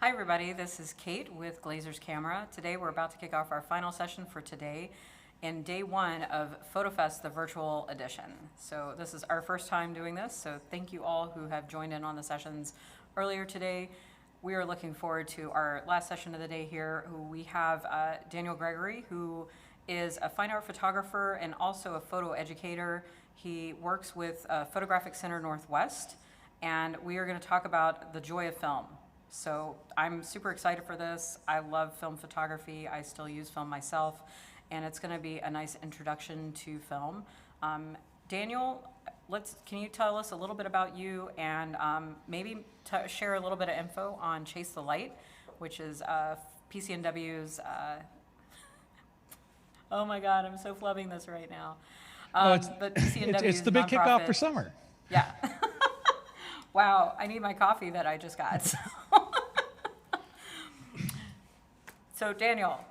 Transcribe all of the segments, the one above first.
Hi everybody, this is Kate with Glazer's Camera. Today we're about to kick off our final session for today in day one of Photofest, the virtual edition. So this is our first time doing this, so thank you all who have joined in on the sessions earlier today. We are looking forward to our last session of the day here, who we have Daniel Gregory, who is a fine art photographer and also a photo educator. He works with Photographic Center Northwest, and we are going to talk about the joy of film. So I'm super excited for this. I love film photography. I still use film myself, and it's going to be a nice introduction to film. Daniel, can you tell us a little bit about you and maybe share a little bit of info on Chase the Light, which is PCNW's. Oh my God, I'm so flubbing this right now. But PCNW's it's the big kickoff for summer. Yeah. Wow, I need my coffee that I just got. So Daniel,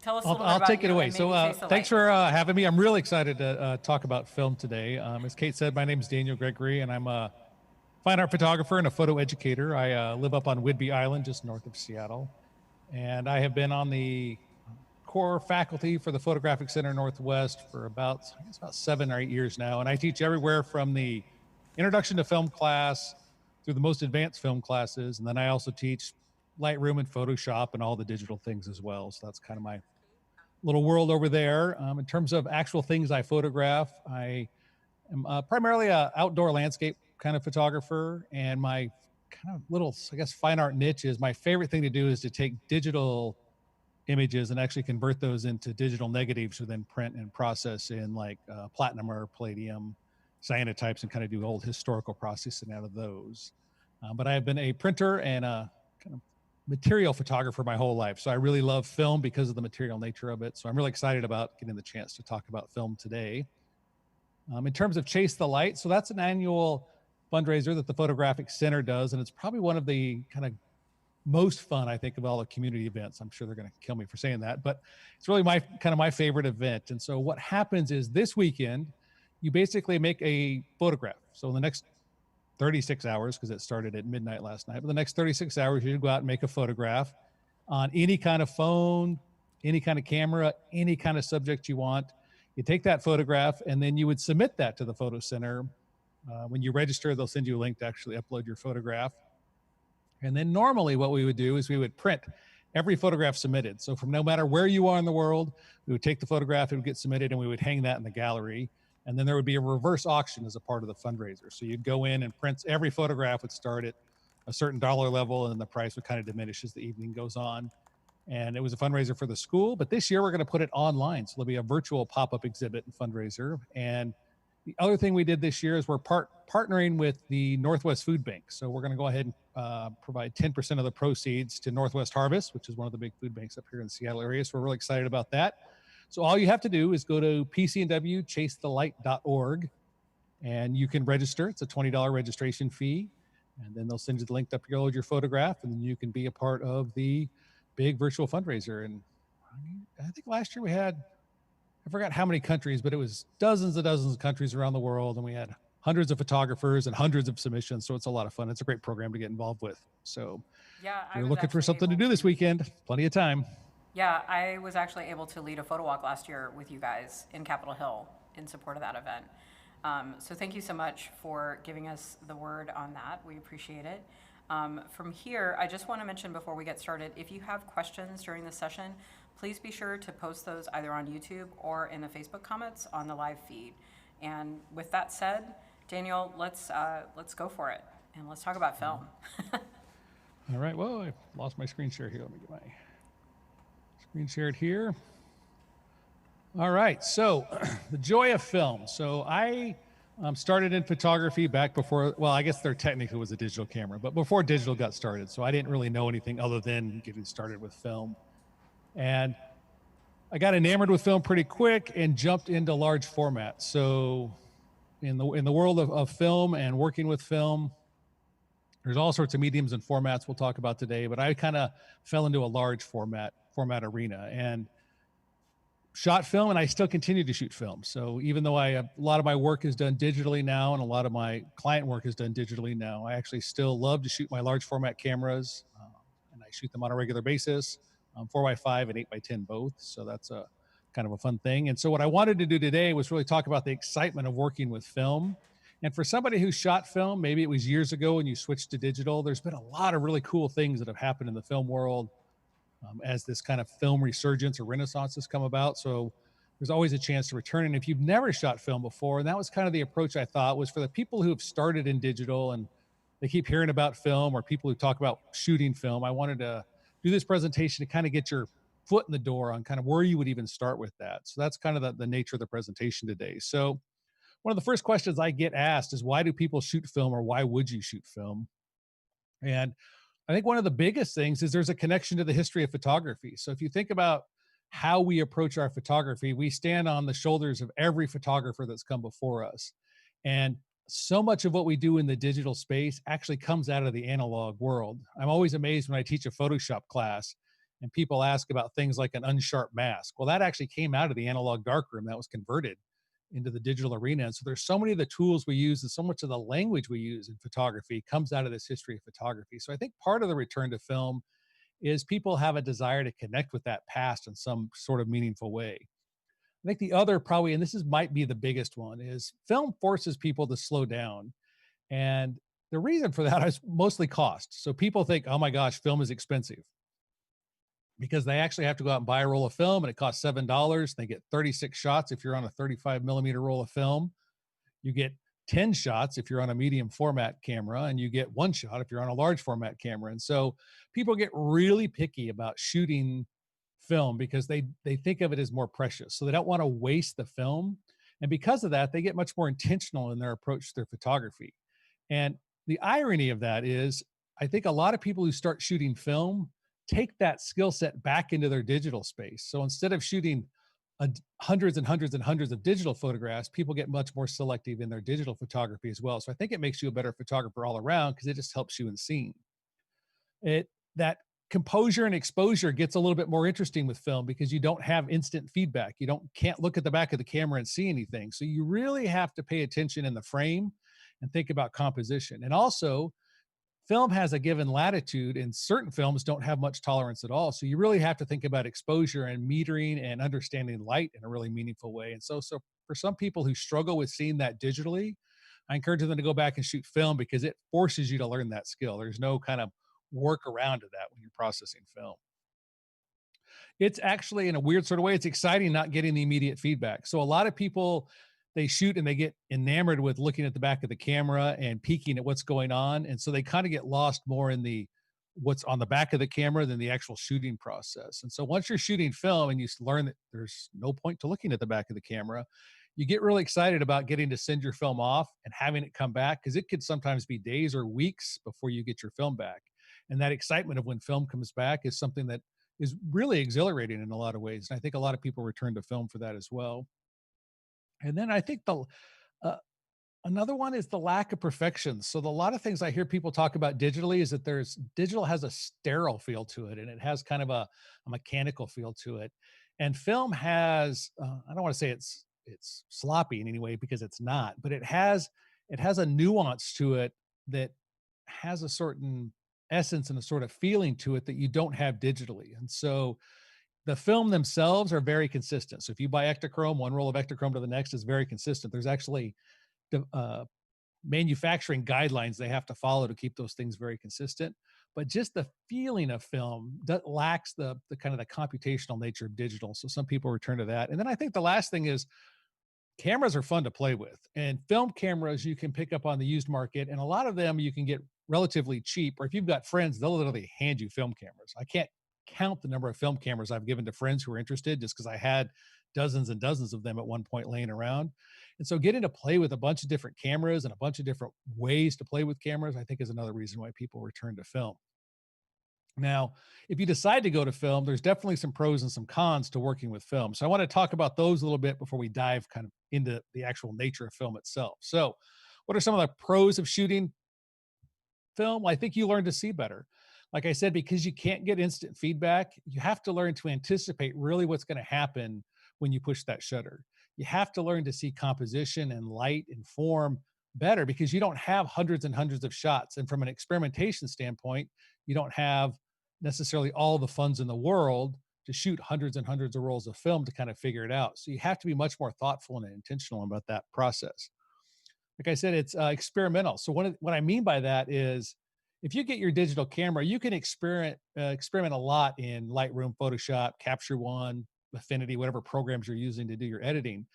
tell us a little bit about I'll take it you away. and So maybe Chase the thanks Light. for having me. I'm really excited to talk about film today. As Kate said, my name is Daniel Gregory, and I'm a fine art photographer and a photo educator. I live up on Whidbey Island, just north of Seattle. And I have been on the core faculty for the Photographic Center Northwest for about 7 or 8 years now. And I teach everywhere from the introduction to film class through the most advanced film classes. And then I also teach Lightroom and Photoshop and all the digital things as well. So that's kind of my little world over there. In terms of actual things I photograph, I am primarily an outdoor landscape kind of photographer. And my kind of little, I guess, fine art niche is my favorite thing to do is to take digital images and actually convert those into digital negatives, so then print and process in like platinum or palladium cyanotypes and kind of do old historical processing out of those. But I have been a printer and a kind of material photographer my whole life. So I really love film because of the material nature of it. So I'm really excited about getting the chance to talk about film today. In terms of Chase the Light, so that's an annual fundraiser that the Photographic Center does. And it's probably one of the kind of most fun, I think, of all the community events. I'm sure they're going to kill me for saying that, but it's really my favorite event. And so what happens is this weekend, you basically make a photograph. So in the next 36 hours, because it started at midnight last night, but the next 36 hours, you go out and make a photograph on any kind of phone, any kind of camera, any kind of subject you want. You take that photograph and then you would submit that to the photo center. When you register, they'll send you a link to actually upload your photograph. And then normally what we would do is we would print every photograph submitted. So from no matter where you are in the world, we would take the photograph, it would get submitted, and we would hang that in the gallery. And then there would be a reverse auction as a part of the fundraiser. So you'd go in and print, every photograph would start at a certain dollar level, and then the price would kind of diminish as the evening goes on. And it was a fundraiser for the school, but this year we're going to put it online. So there'll be a virtual pop-up exhibit and fundraiser. And the other thing we did this year is we're partnering with the Northwest Food Bank. So we're going to go ahead and provide 10% of the proceeds to Northwest Harvest, which is one of the big food banks up here in the Seattle area. So we're really excited about that. So all you have to do is go to PCNW chasethelight.org and you can register. It's a $20 registration fee. And then they'll send you the link to upload your photograph, and then you can be a part of the big virtual fundraiser. And I think last year we had, I forgot how many countries, but it was dozens and dozens of countries around the world. And we had hundreds of photographers and hundreds of submissions. So it's a lot of fun. It's a great program to get involved with. So Yeah, if you're looking for something to do this weekend, plenty of time. Yeah, I was actually able to lead a photo walk last year with you guys in Capitol Hill in support of that event. So thank you so much for giving us the word on that. We appreciate it. From here, I just want to mention before we get started, if you have questions during the session, please be sure to post those either on YouTube or in the Facebook comments on the live feed. And with that said, Daniel, let's go for it, and let's talk about film. All right, well, I lost my screen share here. Let me get my screen shared here. All right, so the joy of film. So I started in photography back before, well, I guess there technically was a digital camera, but before digital got started. So I didn't really know anything other than getting started with film. And I got enamored with film pretty quick and jumped into large format. So in the world of film and working with film, there's all sorts of mediums and formats we'll talk about today, but I kind of fell into a large format arena and shot film, and I still continue to shoot film. So even though a lot of my work is done digitally now and a lot of my client work is done digitally now, I actually still love to shoot my large format cameras. And I shoot them on a regular basis, 4x5 and 8x10 both. So that's a kind of a fun thing. And so what I wanted to do today was really talk about the excitement of working with film. And for somebody who shot film, maybe it was years ago and you switched to digital, there's been a lot of really cool things that have happened in the film world as this kind of film resurgence or renaissance has come about. So there's always a chance to return. And if you've never shot film before, and that was kind of the approach I thought was for the people who have started in digital and they keep hearing about film or people who talk about shooting film, I wanted to do this presentation to kind of get your foot in the door on kind of where you would even start with that. So that's kind of the nature of the presentation today. So one of the first questions I get asked is why do people shoot film or why would you shoot film? And I think one of the biggest things is there's a connection to the history of photography. So if you think about how we approach our photography, we stand on the shoulders of every photographer that's come before us. And so much of what we do in the digital space actually comes out of the analog world. I'm always amazed when I teach a Photoshop class and people ask about things like an unsharp mask. Well, that actually came out of the analog darkroom that was converted into the digital arena. And so there's so many of the tools we use and so much of the language we use in photography comes out of this history of photography. So I think part of the return to film is people have a desire to connect with that past in some sort of meaningful way. I think the other probably, and this is might be the biggest one, is film forces people to slow down. And the reason for that is mostly cost. So people think, oh my gosh, film is expensive because they actually have to go out and buy a roll of film and it costs $7. They get 36 shots if you're on a 35 millimeter roll of film. You get 10 shots if you're on a medium format camera, and you get one shot if you're on a large format camera. And so people get really picky about shooting film because they think of it as more precious. So they don't want to waste the film. And because of that, they get much more intentional in their approach to their photography. And the irony of that is, I think a lot of people who start shooting film take that skill set back into their digital space. So instead of shooting hundreds and hundreds and hundreds of digital photographs, people get much more selective in their digital photography as well. So I think it makes you a better photographer all around because it just helps you in scene. It that composure and exposure gets a little bit more interesting with film because you don't have instant feedback. You can't look at the back of the camera and see anything. So you really have to pay attention in the frame and think about composition. And also, film has a given latitude and certain films don't have much tolerance at all. So you really have to think about exposure and metering and understanding light in a really meaningful way. And so for some people who struggle with seeing that digitally, I encourage them to go back and shoot film because it forces you to learn that skill. There's no kind of work around to that when you're processing film. It's actually, in a weird sort of way, it's exciting not getting the immediate feedback. So a lot of people, they shoot and they get enamored with looking at the back of the camera and peeking at what's going on. And so they kind of get lost more in the what's on the back of the camera than the actual shooting process. And so once you're shooting film and you learn that there's no point to looking at the back of the camera, you get really excited about getting to send your film off and having it come back because it could sometimes be days or weeks before you get your film back. And that excitement of when film comes back is something that is really exhilarating in a lot of ways. And I think a lot of people return to film for that as well. And then I think uh, another one is the lack of perfection. So a lot of things I hear people talk about digitally is that there's digital has a sterile feel to it, and it has kind of a mechanical feel to it. And film has I don't want to say it's sloppy in any way because it's not, but it has a nuance to it that has a certain essence and a sort of feeling to it that you don't have digitally. And so the film themselves are very consistent. So if you buy Ektachrome, one roll of Ektachrome to the next is very consistent. There's actually uh, manufacturing guidelines they have to follow to keep those things very consistent. But just the feeling of film that lacks the kind of the computational nature of digital. So some people return to that. And then I think the last thing is cameras are fun to play with, and film cameras you can pick up on the used market, and a lot of them you can get relatively cheap, or if you've got friends they'll literally hand you film cameras. I can't count the number of film cameras I've given to friends who are interested just because I had dozens and dozens of them at one point laying around. And so getting to play with a bunch of different cameras and a bunch of different ways to play with cameras, I think is another reason why people return to film. Now, if you decide to go to film, there's definitely some pros and some cons to working with film. So I want to talk about those a little bit before we dive kind of into the actual nature of film itself. So, what are some of the pros of shooting film? Well, I think you learn to see better. Like I said, because you can't get instant feedback, you have to learn to anticipate really what's going to happen when you push that shutter. You have to learn to see composition and light and form better because you don't have hundreds and hundreds of shots. And from an experimentation standpoint, you don't have necessarily all the funds in the world to shoot hundreds and hundreds of rolls of film to kind of figure it out. So you have to be much more thoughtful and intentional about that process. Like I said, it's experimental. So what I mean by that is, if you get your digital camera, you can experiment a lot in Lightroom, Photoshop, Capture One, Affinity, whatever programs you're using to do your editing.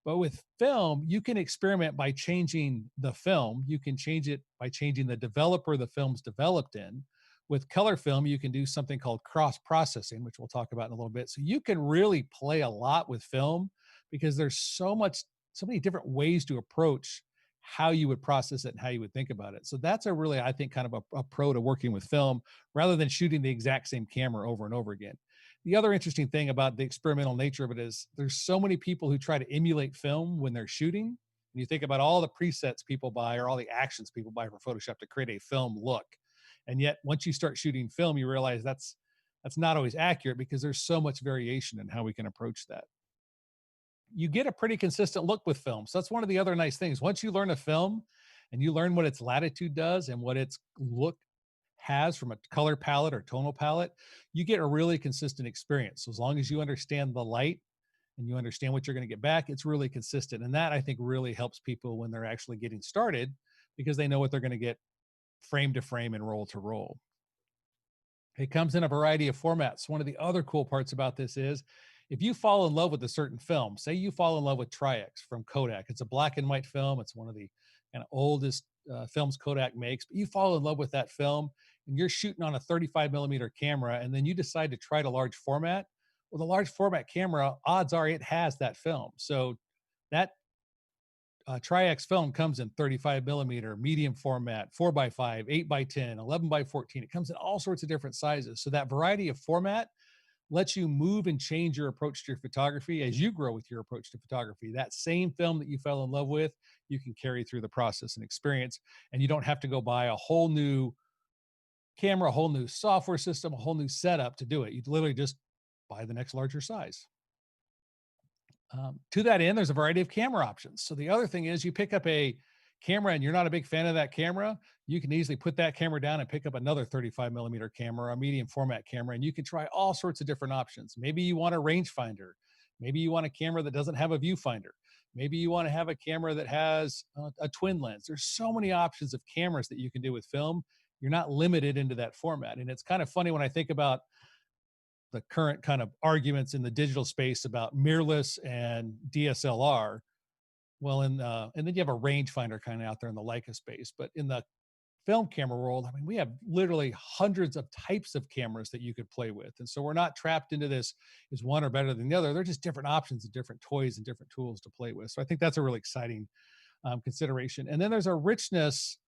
But with film, you can experiment by changing the film. You can change it by changing the developer the film's developed in. With color film, you can do something called cross processing, which we'll talk about in a little bit. So you can really play a lot with film because there's so many different ways to approach how you would process it and how you would think about it. So that's a really, I think, kind of a pro to working with film rather than shooting the exact same camera over and over again. The other interesting thing about the experimental nature of it is there's so many people who try to emulate film when they're shooting. And you think about all the presets people buy or all the actions people buy for Photoshop to create a film look. And yet once you start shooting film, you realize that's not always accurate because there's so much variation in how we can approach that. You get a pretty consistent look with film. So that's one of the other nice things. Once you learn a film and you learn what its latitude does and what its look has from a color palette or tonal palette, you get a really consistent experience. So as long as you understand the light and you understand what you're going to get back, it's really consistent. And that I think really helps people when they're actually getting started because they know what they're going to get frame to frame and roll to roll. It comes in a variety of formats. One of the other cool parts about this is if you fall in love with a certain film, say you fall in love with Tri-X from Kodak, it's a black and white film. It's one of the kind of oldest films Kodak makes, but you fall in love with that film and you're shooting on a 35 millimeter camera and then you decide to try to large format. Well, the large format camera, odds are it has that film. So that Tri-X film comes in 35 millimeter, medium format, 4 by 5, 8 by 10, 11 by 14. It comes in all sorts of different sizes. So that variety of format lets you move and change your approach to your photography as you grow with your approach to photography. That same film that you fell in love with, you can carry through the process and experience. And you don't have to go buy a whole new camera, a whole new software system, a whole new setup to do it. You literally just buy the next larger size. To that end, there's a variety of camera options. So the other thing is you pick up a camera and you're not a big fan of that camera, you can easily put that camera down and pick up another 35 millimeter camera, a medium format camera, and you can try all sorts of different options. Maybe you want a rangefinder. Maybe you want a camera that doesn't have a viewfinder. Maybe you want to have a camera that has a twin lens. There's so many options of cameras that you can do with film. You're not limited into that format. And it's kind of funny when I think about the current kind of arguments in the digital space about mirrorless and DSLR. Well, and then you have a rangefinder kind of out there in the Leica space, but in the film camera world, I mean, we have literally hundreds of types of cameras that you could play with, and so we're not trapped into this is one or better than the other. They're just different options and different toys and different tools to play with. So I think that's a really exciting consideration. And then there's a richness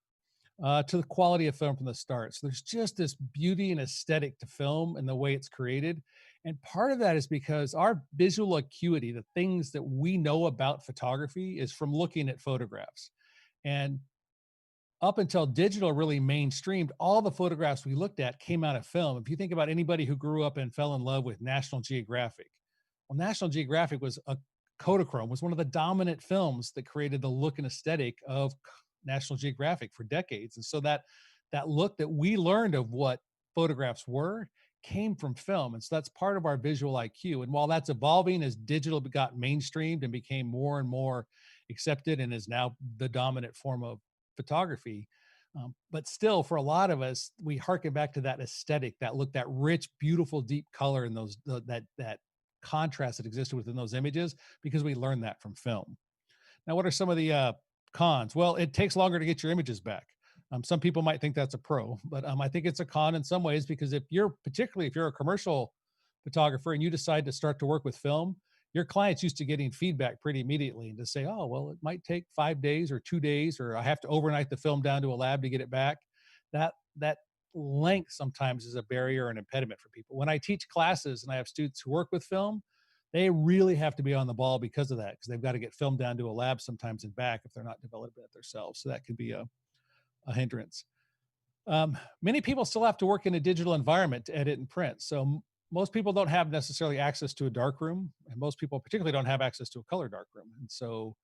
to the quality of film from the start. So there's just this beauty and aesthetic to film and the way it's created. And part of that is because our visual acuity, the things that we know about photography, is from looking at photographs. And up until digital really mainstreamed, all the photographs we looked at came out of film. If you think about anybody who grew up and fell in love with National Geographic, well, National Geographic was a Kodachrome was one of the dominant films that created the look and aesthetic of National Geographic for decades. And so that look that we learned of what photographs were came from film. And so that's part of our visual IQ. And while that's evolving as digital got mainstreamed and became more and more accepted and is now the dominant form of photography, but still for a lot of us, we harken back to that aesthetic, that look, that rich, beautiful, deep color in those, that contrast that existed within those images because we learned that from film. Now, what are some of the cons? Well, it takes longer to get your images back. Some people might think that's a pro, but I think it's a con in some ways because particularly if you're a commercial photographer and you decide to start to work with film, your client's used to getting feedback pretty immediately and to say, oh, well, it might take 5 days or 2 days, or I have to overnight the film down to a lab to get it back. That length sometimes is a barrier and impediment for people. When I teach classes and I have students who work with film, they really have to be on the ball because of that, because they've got to get film down to a lab sometimes and back if they're not developing it themselves. So that can be a hindrance. Many people still have to work in a digital environment to edit and print. So most people don't have necessarily access to a darkroom, and most people particularly don't have access to a color darkroom. And so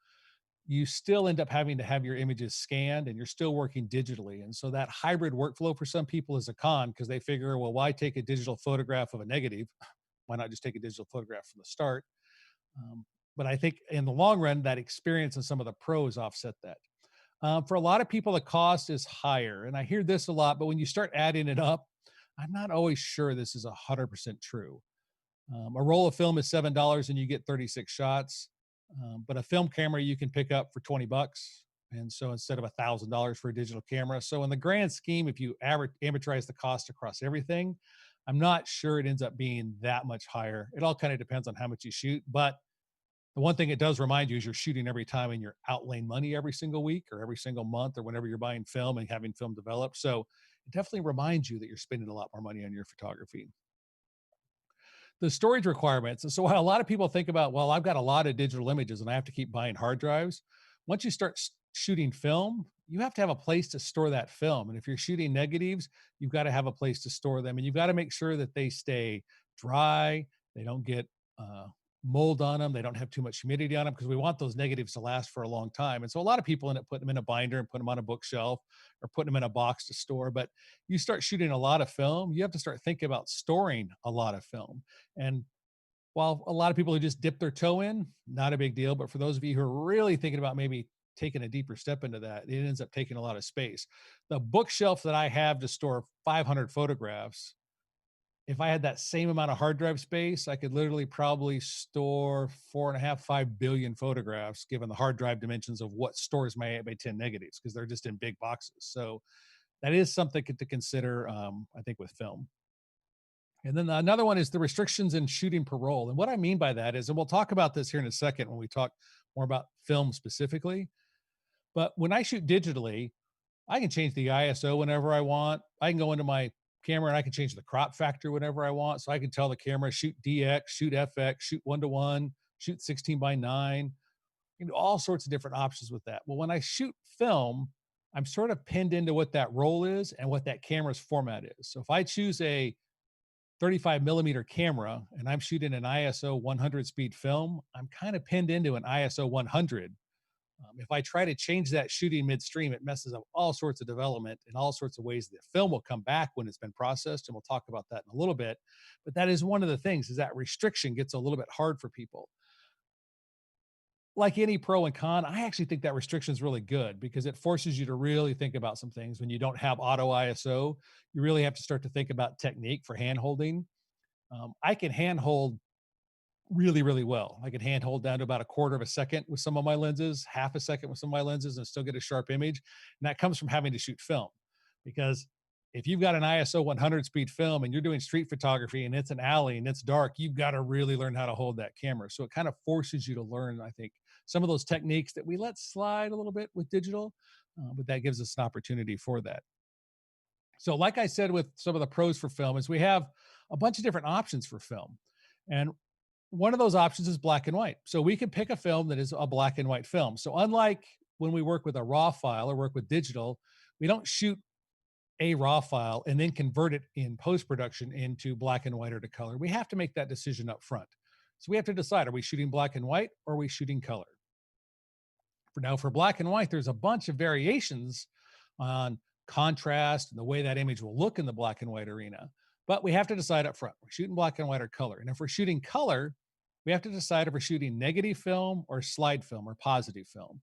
you still end up having to have your images scanned and you're still working digitally. And so that hybrid workflow for some people is a con because they figure, well, why take a digital photograph of a negative? Why not just take a digital photograph from the start? Um, but I think in the long run, that experience and some of the pros offset that. For a lot of people, the cost is higher. And I hear this a lot, but when you start adding it up, I'm not always sure this is 100% true. A roll of film is $7 and you get 36 shots. But a film camera you can pick up for 20 bucks. And so instead of $1,000 for a digital camera. So in the grand scheme, if you amortize the cost across everything, I'm not sure it ends up being that much higher. It all kind of depends on how much you shoot. But the one thing it does remind you is you're shooting every time and you're outlaying money every single week or every single month or whenever you're buying film and having film developed. So it definitely reminds you that you're spending a lot more money on your photography. The storage requirements. And so while a lot of people think about, well, I've got a lot of digital images and I have to keep buying hard drives. Once you start shooting film, you have to have a place to store that film. And if you're shooting negatives, you've got to have a place to store them. And you've got to make sure that they stay dry, they don't get uh, mold on them, they don't have too much humidity on them because we want those negatives to last for a long time. And so a lot of people end up putting them in a binder and putting them on a bookshelf or putting them in a box to store. But you start shooting a lot of film, you have to start thinking about storing a lot of film. And while a lot of people who just dip their toe in, not a big deal. But for those of you who are really thinking about maybe taking a deeper step into that, it ends up taking a lot of space. The bookshelf that I have to store 500 photographs, if I had that same amount of hard drive space, I could literally probably store 4.5, 5 billion photographs, given the hard drive dimensions of what stores my 8x10 negatives, because they're just in big boxes. So that is something to consider, I think, with film. And then another one is the restrictions in shooting parole. And what I mean by that is, and we'll talk about this here in a second when we talk more about film specifically, but when I shoot digitally, I can change the ISO whenever I want. I can go into my camera and I can change the crop factor whenever I want. So I can tell the camera, shoot DX, shoot FX, shoot 1:1, shoot 16 by 9, you know, all sorts of different options with that. Well, when I shoot film, I'm sort of pinned into what that roll is and what that camera's format is. So if I choose a 35 millimeter camera and I'm shooting an ISO 100 speed film, I'm kind of pinned into an ISO 100. If I try to change that shooting midstream, it messes up all sorts of development in all sorts of ways. The film will come back when it's been processed, and we'll talk about that in a little bit. But that is one of the things, is that restriction gets a little bit hard for people. Like any pro and con, I actually think that restriction is really good because it forces you to really think about some things. When you don't have auto ISO, you really have to start to think about technique for hand holding. I can handhold really, really well. I can handhold down to about a quarter of a second with some of my lenses, half a second with some of my lenses, and still get a sharp image. And that comes from having to shoot film. Because if you've got an ISO 100 speed film and you're doing street photography and it's an alley and it's dark, you've got to really learn how to hold that camera. So it kind of forces you to learn, I think, some of those techniques that we let slide a little bit with digital, but that gives us an opportunity for that. So, like I said, with some of the pros for film, is we have a bunch of different options for film. And one of those options is black and white. So we can pick a film that is a black and white film. So unlike when we work with a raw file or work with digital, we don't shoot a raw file and then convert it in post production into black and white or to color. We have to make that decision up front. So we have to decide, are we shooting black and white or are we shooting color? For black and white, there's a bunch of variations on contrast and the way that image will look in the black and white arena. But we have to decide up front, we're shooting black and white or color. And if we're shooting color, we have to decide if we're shooting negative film or slide film or positive film.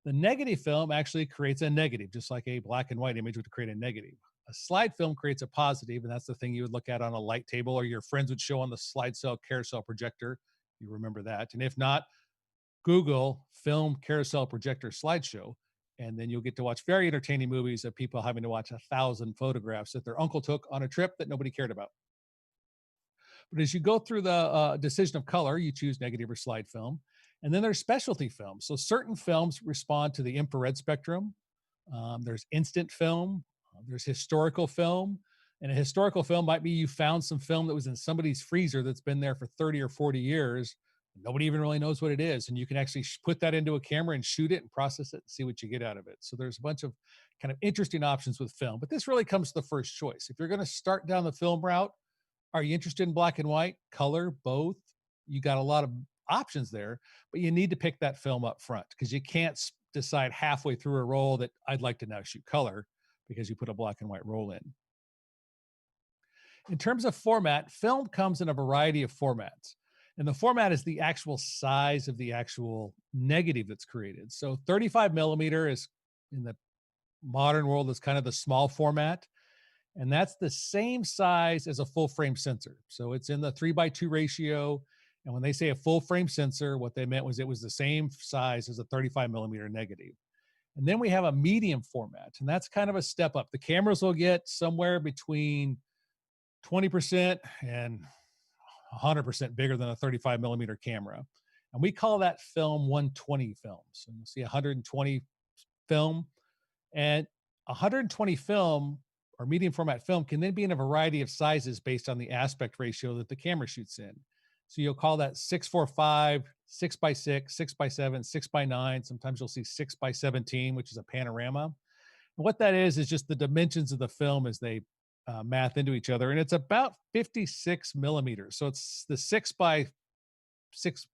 The negative film actually creates a negative, just like a black and white image would create a negative. A slide film creates a positive, and that's the thing you would look at on a light table or your friends would show on the slide cell carousel projector. You remember that. And if not, Google film carousel projector slideshow, and then you'll get to watch very entertaining movies of people having to watch 1,000 photographs that their uncle took on a trip that nobody cared about. But as you go through the decision of color, you choose negative or slide film. And then there's specialty films. So certain films respond to the infrared spectrum. There's instant film, there's historical film. And a historical film might be you found some film that was in somebody's freezer that's been there for 30 or 40 years. Nobody even really knows what it is. And you can actually put that into a camera and shoot it and process it and see what you get out of it. So there's a bunch of kind of interesting options with film. But this really comes to the first choice. If you're going to start down the film route, are you interested in black and white, color, both? You got a lot of options there, but you need to pick that film up front because you can't decide halfway through a roll that I'd like to now shoot color because you put a black and white roll in. In terms of format, film comes in a variety of formats. And the format is the actual size of the actual negative that's created. So 35 millimeter is in the modern world is kind of the small format. And that's the same size as a full frame sensor. So it's in the 3:2 ratio. And when they say a full frame sensor, what they meant was it was the same size as a 35 millimeter negative. And then we have a medium format, and that's kind of a step up. The cameras will get somewhere between 20% and 100% bigger than a 35 millimeter camera. And we call that film 120 film. So you'll see 120 film, and 120 film or medium format film can then be in a variety of sizes based on the aspect ratio that the camera shoots in. So you'll call that 6:4:5, 6:6, 6:7, 6:9. Sometimes you'll see 6:17, which is a panorama. And what that is just the dimensions of the film as they math into each other. And it's about 56 millimeters. So it's the 6:6,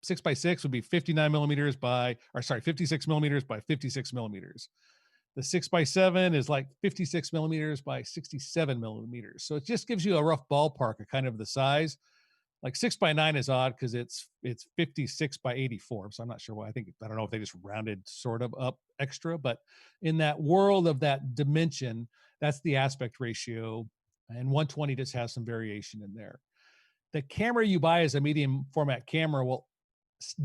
6:6 would be 59 millimeters by, or sorry, 56 millimeters by 56 millimeters. The 6:7 is like 56 millimeters by 67 millimeters. So it just gives you a rough ballpark of kind of the size. Like 6:9 is odd because it's 56:84. So I'm not sure why. I don't know if they just rounded sort of up extra, but in that world of that dimension, that's the aspect ratio. And 120 just has some variation in there. The camera you buy as a medium format camera will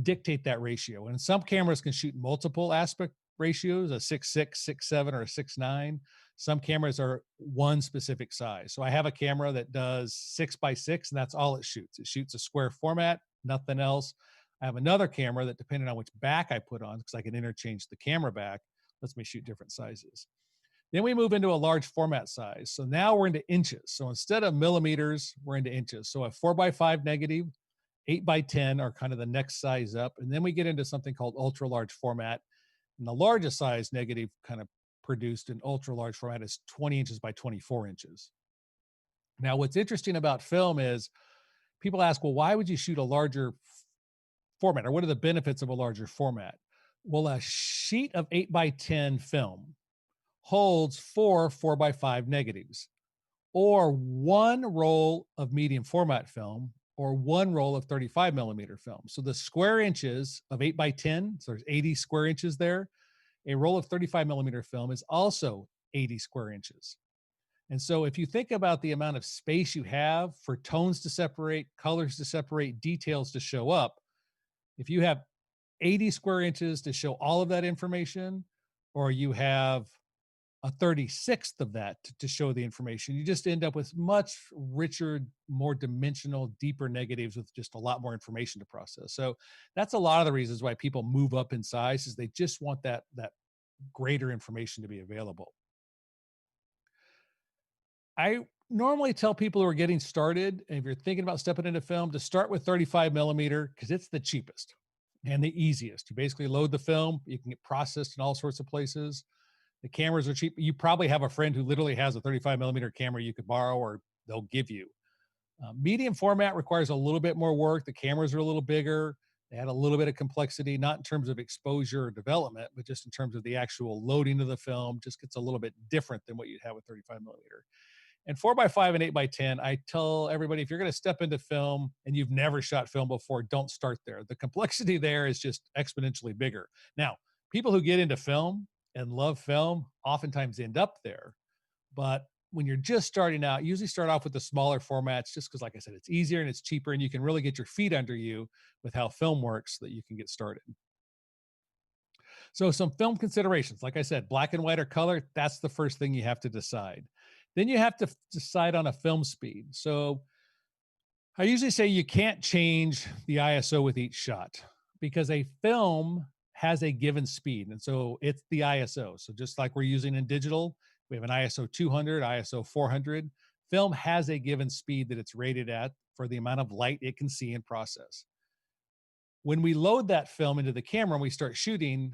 dictate that ratio. And some cameras can shoot multiple aspect ratios, a 6:6, 6:7, or a 6:9. Some cameras are one specific size. So I have a camera that does 6:6, and that's all it shoots. It shoots a square format, nothing else. I have another camera that, depending on which back I put on, because I can interchange the camera back, lets me shoot different sizes. Then we move into a large format size. So now we're into inches. So instead of millimeters, we're into inches. So a 4:5 negative, 8:10 are kind of the next size up. And then we get into something called ultra large format. And the largest size negative kind of produced in ultra large format is 20 inches by 24 inches. Now, what's interesting about film is people ask, well, why would you shoot a larger format, or what are the benefits of a larger format? Well, a sheet of 8:10 film holds 4:5 negatives, or one roll of medium format film, or one roll of 35 millimeter film. So the square inches of 8:10, so there's 80 square inches there. A roll of 35 millimeter film is also 80 square inches. And so if you think about the amount of space you have for tones to separate, colors to separate, details to show up, if you have 80 square inches to show all of that information, or you have a 36th of that to show the information, you just end up with much richer, more dimensional, deeper negatives with just a lot more information to process. So that's a lot of the reasons why people move up in size, is they just want that greater information to be available. I normally tell people who are getting started, and if you're thinking about stepping into film, to start with 35 millimeter because it's the cheapest and the easiest. You basically load the film, you can get processed in all sorts of places. The cameras are cheap. You probably have a friend who literally has a 35 millimeter camera you could borrow or they'll give you. Medium format requires a little bit more work. The cameras are a little bigger. They add a little bit of complexity, not in terms of exposure or development, but just in terms of the actual loading of the film. Just gets a little bit different than what you'd have with 35 millimeter. And 4:5 and 8:10, I tell everybody, if you're going to step into film and you've never shot film before, don't start there. The complexity there is just exponentially bigger. Now, people who get into film and love film oftentimes end up there. But when you're just starting out, usually start off with the smaller formats, just because, like I said, it's easier and it's cheaper, and you can really get your feet under you with how film works so that you can get started. So, some film considerations, like I said, black and white or color, that's the first thing you have to decide. Then you have to decide on a film speed. So, I usually say you can't change the ISO with each shot because a film has a given speed. And so it's the ISO. So just like we're using in digital, we have an ISO 200, ISO 400. Film has a given speed that it's rated at for the amount of light it can see and process. When we load that film into the camera and we start shooting,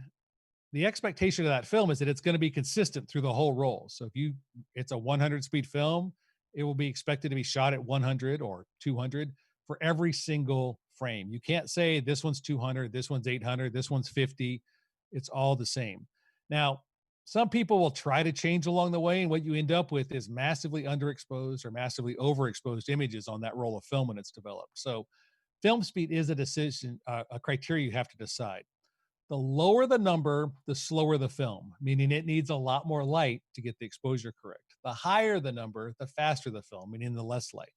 the expectation of that film is that it's going to be consistent through the whole roll. So if it's a 100 speed film, it will be expected to be shot at 100 or 200 for every single frame. You can't say this one's 200, this one's 800, this one's 50. It's all the same. Now, some people will try to change along the way, and what you end up with is massively underexposed or massively overexposed images on that roll of film when it's developed. So, film speed is a decision, a criteria you have to decide. The lower the number, the slower the film, meaning it needs a lot more light to get the exposure correct. The higher the number, the faster the film, meaning the less light.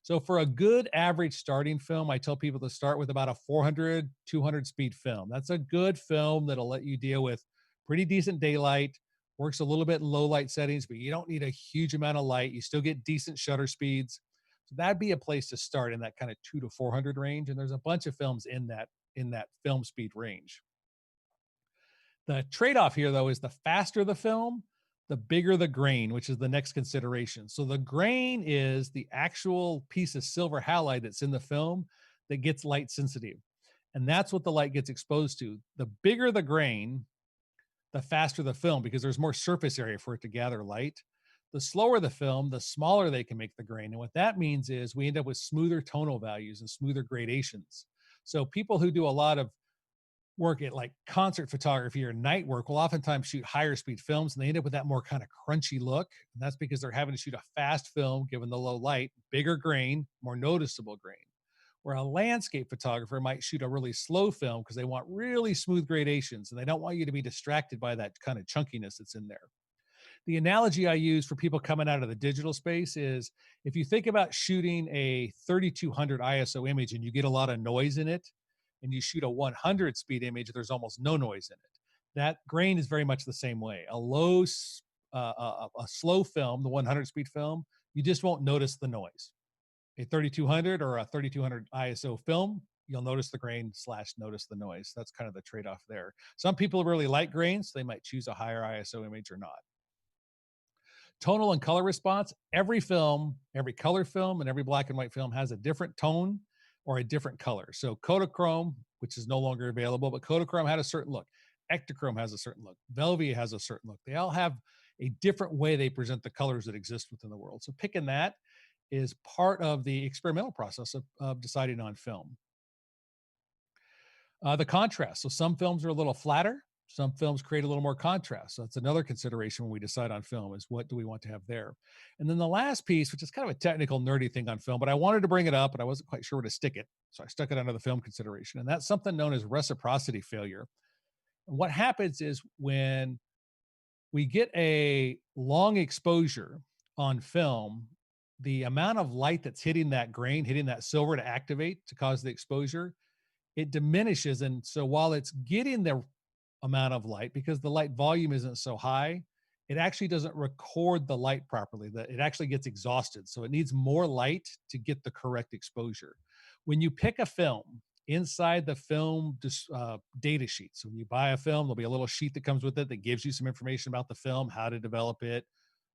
So for a good average starting film, I tell people to start with about a 400, 200 speed film. That's a good film that'll let you deal with pretty decent daylight, works a little bit in low light settings, but you don't need a huge amount of light. You still get decent shutter speeds. So that'd be a place to start in that kind of 2 to 400 range. And there's a bunch of films in that film speed range. The trade-off here, though, is the faster the film, the bigger the grain, which is the next consideration. So the grain is the actual piece of silver halide that's in the film that gets light sensitive. And that's what the light gets exposed to. The bigger the grain, the faster the film because there's more surface area for it to gather light. The slower the film, the smaller they can make the grain. And what that means is we end up with smoother tonal values and smoother gradations. So people who do a lot of work at like concert photography or night work will oftentimes shoot higher speed films and they end up with that more kind of crunchy look. And that's because they're having to shoot a fast film given the low light, bigger grain, more noticeable grain. Where a landscape photographer might shoot a really slow film because they want really smooth gradations and they don't want you to be distracted by that kind of chunkiness that's in there. The analogy I use for people coming out of the digital space is if you think about shooting a 3200 ISO image and you get a lot of noise in it, and you shoot a 100 speed image, there's almost no noise in it. That grain is very much the same way. A slow film, the 100 speed film, you just won't notice the noise. A 3200 or a 3200 ISO film, you'll notice the grain / notice the noise. That's kind of the trade-off there. Some people really like grains, so they might choose a higher ISO image or not. Tonal and color response, every film, every color film and every black and white film has a different tone or a different color. So Kodachrome, which is no longer available, but Kodachrome had a certain look. Ektachrome has a certain look. Velvia has a certain look. They all have a different way they present the colors that exist within the world. So picking that is part of the experimental process of deciding on film. The contrast. So some films are a little flatter. Some films create a little more contrast. So that's another consideration when we decide on film is what do we want to have there. And then the last piece, which is kind of a technical nerdy thing on film, but I wanted to bring it up and I wasn't quite sure where to stick it. So I stuck it under the film consideration. And that's something known as reciprocity failure. And what happens is when we get a long exposure on film, the amount of light that's hitting that grain, hitting that silver to activate to cause the exposure, it diminishes. And so while it's getting the amount of light, because the light volume isn't so high, it actually doesn't record the light properly. That it actually gets exhausted. So it needs more light to get the correct exposure. When you pick a film, inside the film data sheet, so when you buy a film, there'll be a little sheet that comes with it that gives you some information about the film, how to develop it,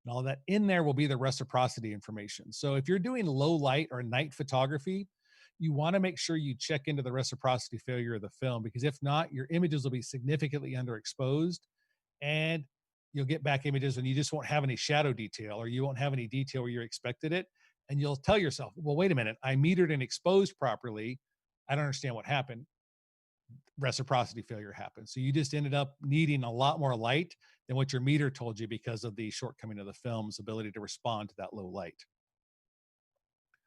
and all that. In there will be the reciprocity information. So if you're doing low light or night photography, you want to make sure you check into the reciprocity failure of the film, because if not, your images will be significantly underexposed and you'll get back images and you just won't have any shadow detail, or you won't have any detail where you expected it. And you'll tell yourself, well, wait a minute, I metered and exposed properly. I don't understand what happened. Reciprocity failure happened. So you just ended up needing a lot more light than what your meter told you because of the shortcoming of the film's ability to respond to that low light.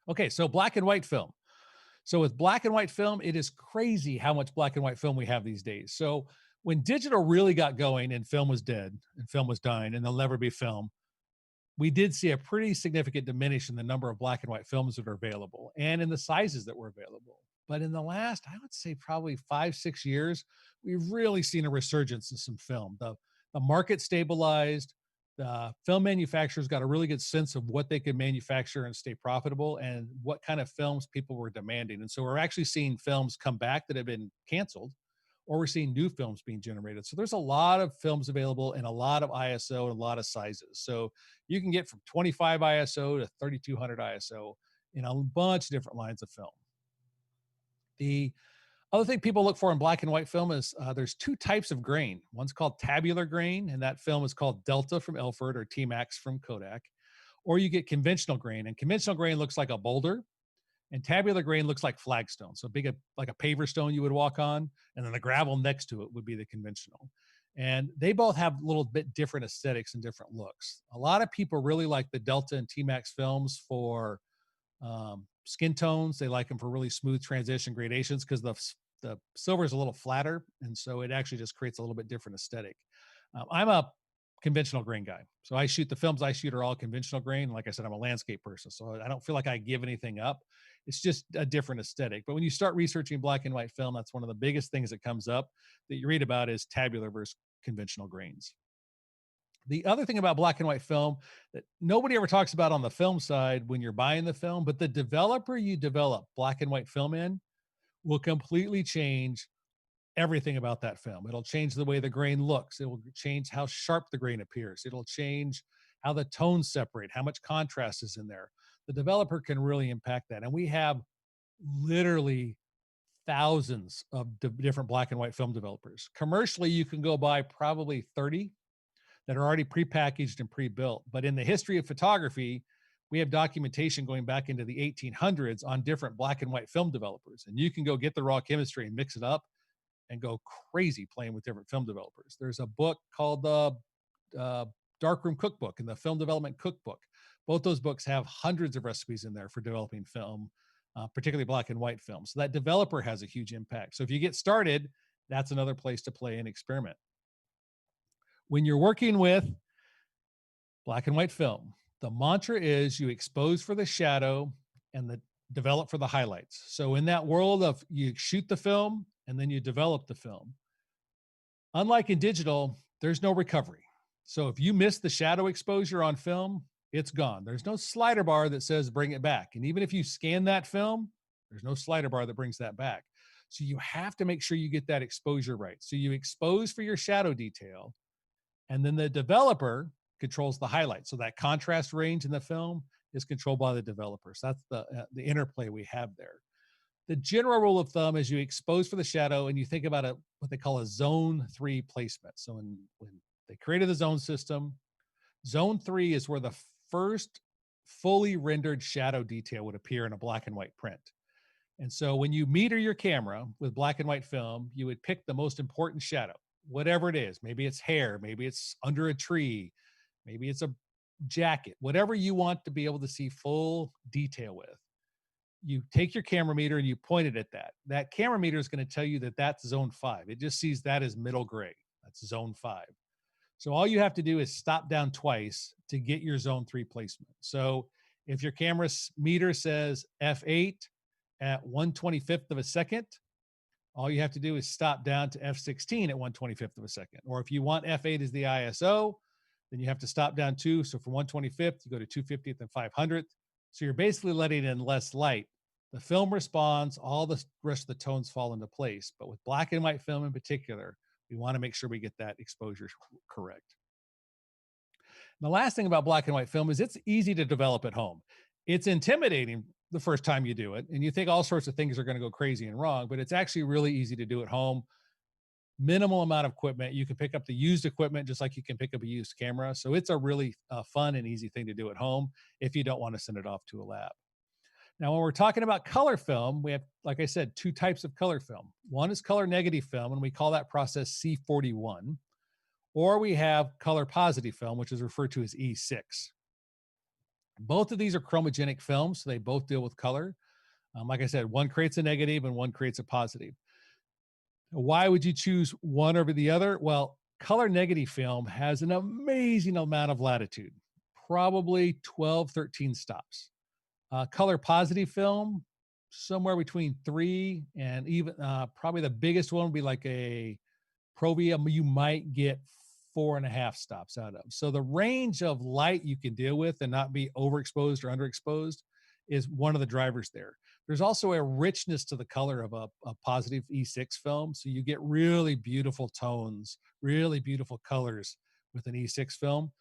Okay, so black and white film. So with black and white film, it is crazy how much black and white film we have these days. So when digital really got going and film was dead and film was dying and there'll never be film, we did see a pretty significant diminish in the number of black and white films that are available and in the sizes that were available. But in the last, I would say probably 5, 6 years, we've really seen a resurgence in some film. The market stabilized. The film manufacturers got a really good sense of what they could manufacture and stay profitable and what kind of films people were demanding. And so we're actually seeing films come back that have been canceled, or we're seeing new films being generated. So there's a lot of films available in a lot of ISO and a lot of sizes. So you can get from 25 ISO to 3200 ISO in a bunch of different lines of film. The other thing people look for in black and white film is there's two types of grain. One's called tabular grain, and that film is called Delta from Ilford or T-Max from Kodak. Or you get conventional grain, and conventional grain looks like a boulder. And tabular grain looks like flagstone. So big, like a paver stone you would walk on, and then the gravel next to it would be the conventional. And they both have a little bit different aesthetics and different looks. A lot of people really like the Delta and T-Max films for skin tones. They like them for really smooth transition gradations because the silver is a little flatter, and so it actually just creates a little bit different aesthetic. I'm a conventional grain guy, so I shoot the films I shoot are all conventional grain. Like I said, I'm a landscape person, so I don't feel like I give anything up. It's just a different aesthetic. But when you start researching black and white film, that's one of the biggest things that comes up that you read about is tabular versus conventional grains. The other thing about black and white film that nobody ever talks about on the film side when you're buying the film, but the developer you develop black and white film in will completely change everything about that film. It'll change the way the grain looks. It will change how sharp the grain appears. It'll change how the tones separate, how much contrast is in there. The developer can really impact that. And we have literally thousands of different black and white film developers. Commercially, you can go buy probably 30 that are already prepackaged and pre-built. But in the history of photography, we have documentation going back into the 1800s on different black and white film developers. And you can go get the raw chemistry and mix it up and go crazy playing with different film developers. There's a book called the Darkroom Cookbook and the Film Development Cookbook. Both those books have hundreds of recipes in there for developing film, particularly black and white film. So that developer has a huge impact. So if you get started, that's another place to play and experiment. When you're working with black and white film, the mantra is you expose for the shadow and the develop for the highlights. So in that world of you shoot the film and then you develop the film. Unlike in digital, there's no recovery. So if you miss the shadow exposure on film, it's gone. There's no slider bar that says bring it back. And even if you scan that film, there's no slider bar that brings that back. So you have to make sure you get that exposure right. So you expose for your shadow detail, and then the developer controls the highlights. So that contrast range in the film is controlled by the developer. So that's the interplay we have there. The general rule of thumb is you expose for the shadow and you think about what they call a zone 3 placement. So when they created the zone system, zone 3 is where the first fully rendered shadow detail would appear in a black and white print. And so when you meter your camera with black and white film, you would pick the most important shadow, whatever it is. Maybe it's hair, maybe it's under a tree, maybe it's a jacket, whatever you want to be able to see full detail with. You take your camera meter and you point it at that. That camera meter is going to tell you that that's zone 5. It just sees that as middle gray. That's zone 5. So all you have to do is stop down twice to get your zone 3 placement. So if your camera meter says f8 at 1/25th of a second, all you have to do is stop down to f16 at 1/25th of a second. Or if you want f8 as the ISO, then you have to stop down 2. So from 1/25th, you go to 2/50th and 500th. So you're basically letting in less light. The film responds, all the rest of the tones fall into place. But with black and white film in particular, we want to make sure we get that exposure correct. And the last thing about black and white film is it's easy to develop at home. It's intimidating the first time you do it, and you think all sorts of things are going to go crazy and wrong, but it's actually really easy to do at home. Minimal amount of equipment. You can pick up the used equipment just like you can pick up a used camera. So it's a really fun and easy thing to do at home if you don't want to send it off to a lab. Now, when we're talking about color film, we have, like I said, 2 types of color film. One is color negative film, and we call that process C41, or we have color positive film, which is referred to as E6. Both of these are chromogenic films, so they both deal with color. Like I said, one creates a negative and one creates a positive. Why would you choose one over the other? Well, color negative film has an amazing amount of latitude, probably 12, 13 stops. Color positive film, somewhere between 3 and even probably the biggest one would be like a Provia, you might get 4.5 stops out of. So the range of light you can deal with and not be overexposed or underexposed is one of the drivers there. There's also a richness to the color of a positive E6 film. So you get really beautiful tones, really beautiful colors with an E6 film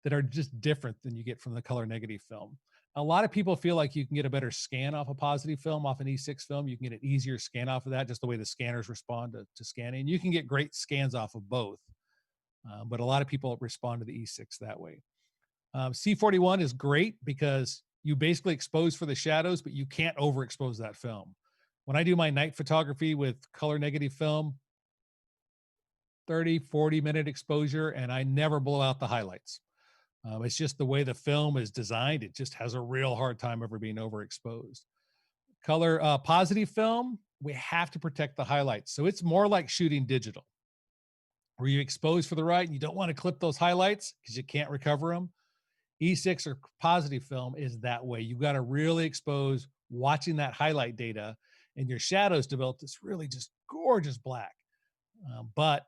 that are just different than you get from the color negative film. A lot of people feel like you can get a better scan off a positive film, off an E6 film. You can get an easier scan off of that, just the way the scanners respond to scanning. You can get great scans off of both, but a lot of people respond to the E6 that way. C41 is great because you basically expose for the shadows, but you can't overexpose that film. When I do my night photography with color negative film, 30, 40-minute exposure, and I never blow out the highlights. It's just the way the film is designed. It just has a real hard time ever being overexposed. Color positive film, we have to protect the highlights. So it's more like shooting digital, where you expose for the right and you don't want to clip those highlights because you can't recover them. E6 or positive film is that way. You've got to really expose watching that highlight data, and your shadows develop this really just gorgeous black. But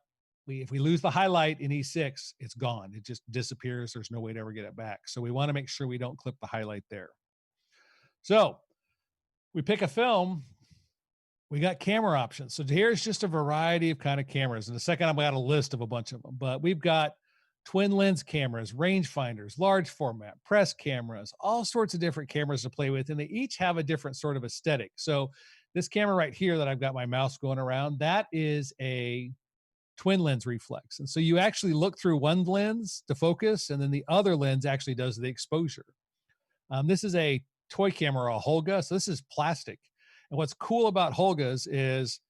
if we lose the highlight in E6, it's gone. It just disappears. There's no way to ever get it back. So we want to make sure we don't clip the highlight there. So we pick a film, we got camera options. So here's just a variety of kind of cameras. In a second, I've got a list of a bunch of them, but we've got twin lens cameras, rangefinders, large format, press cameras, all sorts of different cameras to play with. And they each have a different sort of aesthetic. So this camera right here that I've got my mouse going around, that is a twin lens reflex. And so you actually look through one lens to focus, and then the other lens actually does the exposure. This is a toy camera, a Holga. So this is plastic. And what's cool about Holgas is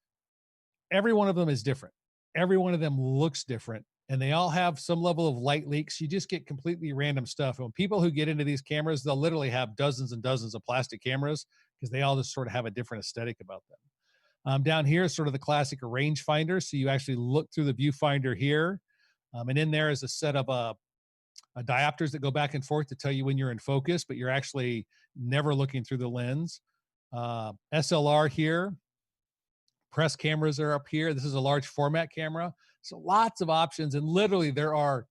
every one of them is different. Every one of them looks different, and they all have some level of light leaks. You just get completely random stuff. And people who get into these cameras, they'll literally have dozens and dozens of plastic cameras because they all just sort of have a different aesthetic about them. Down here is sort of the classic rangefinder. So you actually look through the viewfinder here. And in there is a set of diopters that go back and forth to tell you when you're in focus, but you're actually never looking through the lens. SLR here. Press cameras are up here. This is a large format camera. So lots of options. And literally there are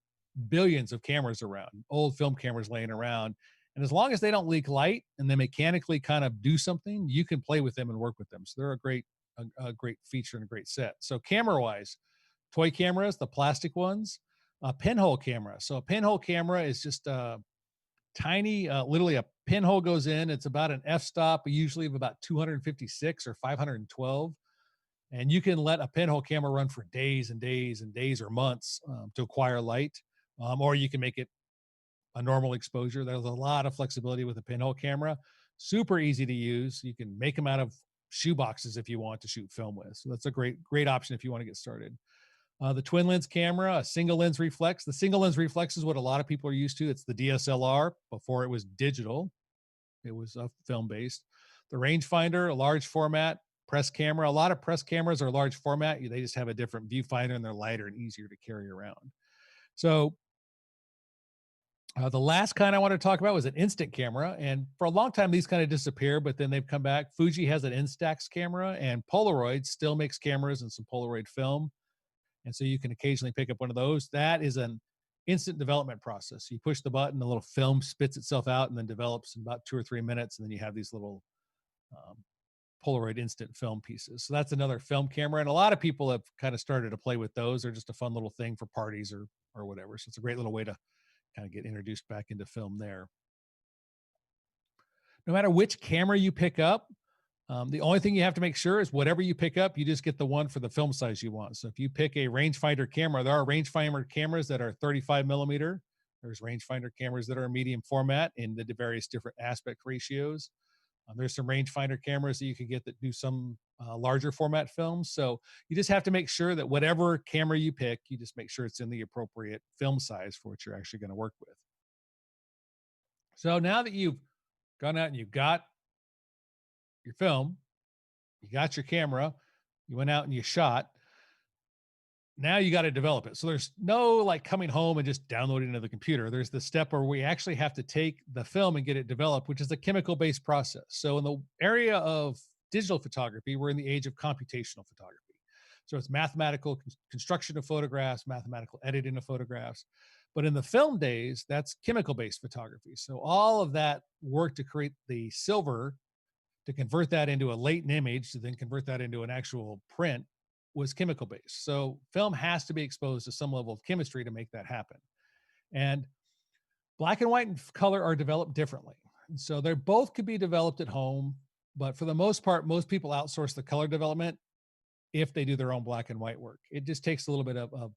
billions of cameras around, old film cameras laying around. And as long as they don't leak light and they mechanically kind of do something, you can play with them and work with them. So they're a great feature and a great set. So camera wise, toy cameras, the plastic ones, a pinhole camera. So a pinhole camera is just a tiny, literally a pinhole goes in. It's about an f-stop, usually of about 256 or 512. And you can let a pinhole camera run for days and days and days or months to acquire light, or you can make it a normal exposure. There's a lot of flexibility with a pinhole camera. Super easy to use. You can make them out of shoe boxes if you want to shoot film with. So that's a great option if you want to get started. The twin lens camera, a single lens reflex. The single lens reflex is what a lot of people are used to. It's the DSLR before it was digital. It was film based. The rangefinder, a large format press camera. A lot of press cameras are large format. They just have a different viewfinder and they're lighter and easier to carry around. So the last kind I want to talk about was an instant camera. And for a long time, these kind of disappear, but then they've come back. Fuji has an Instax camera, and Polaroid still makes cameras and some Polaroid film. And so you can occasionally pick up one of those. That is an instant development process. You push the button, the little film spits itself out and then develops in about 2 or 3 minutes. And then you have these little Polaroid instant film pieces. So that's another film camera. And a lot of people have kind of started to play with those. They're just a fun little thing for parties or whatever. So it's a great little way to kind of get introduced back into film there. No matter which camera you pick up, the only thing you have to make sure is whatever you pick up, you just get the one for the film size you want. So if you pick a rangefinder camera, there are rangefinder cameras that are 35 millimeter. There's rangefinder cameras that are medium format in the various different aspect ratios. There's some rangefinder cameras that you can get that do some larger format films. So you just have to make sure that whatever camera you pick, you just make sure it's in the appropriate film size for what you're actually going to work with. So now that you've gone out and you've got your film, you got your camera, you went out and you shot, now you got to develop it. So there's no like coming home and just downloading it to the computer. There's the step where we actually have to take the film and get it developed, which is a chemical based process. So in the area of digital photography, we're in the age of computational photography. So it's mathematical construction of photographs, mathematical editing of photographs. But in the film days, that's chemical based photography. So all of that work to create the silver, to convert that into a latent image, to then convert that into an actual print, was chemical based. So film has to be exposed to some level of chemistry to make that happen. And black and white and color are developed differently. And so they both could be developed at home, but for the most part, most people outsource the color development if they do their own black and white work. It just takes a little bit of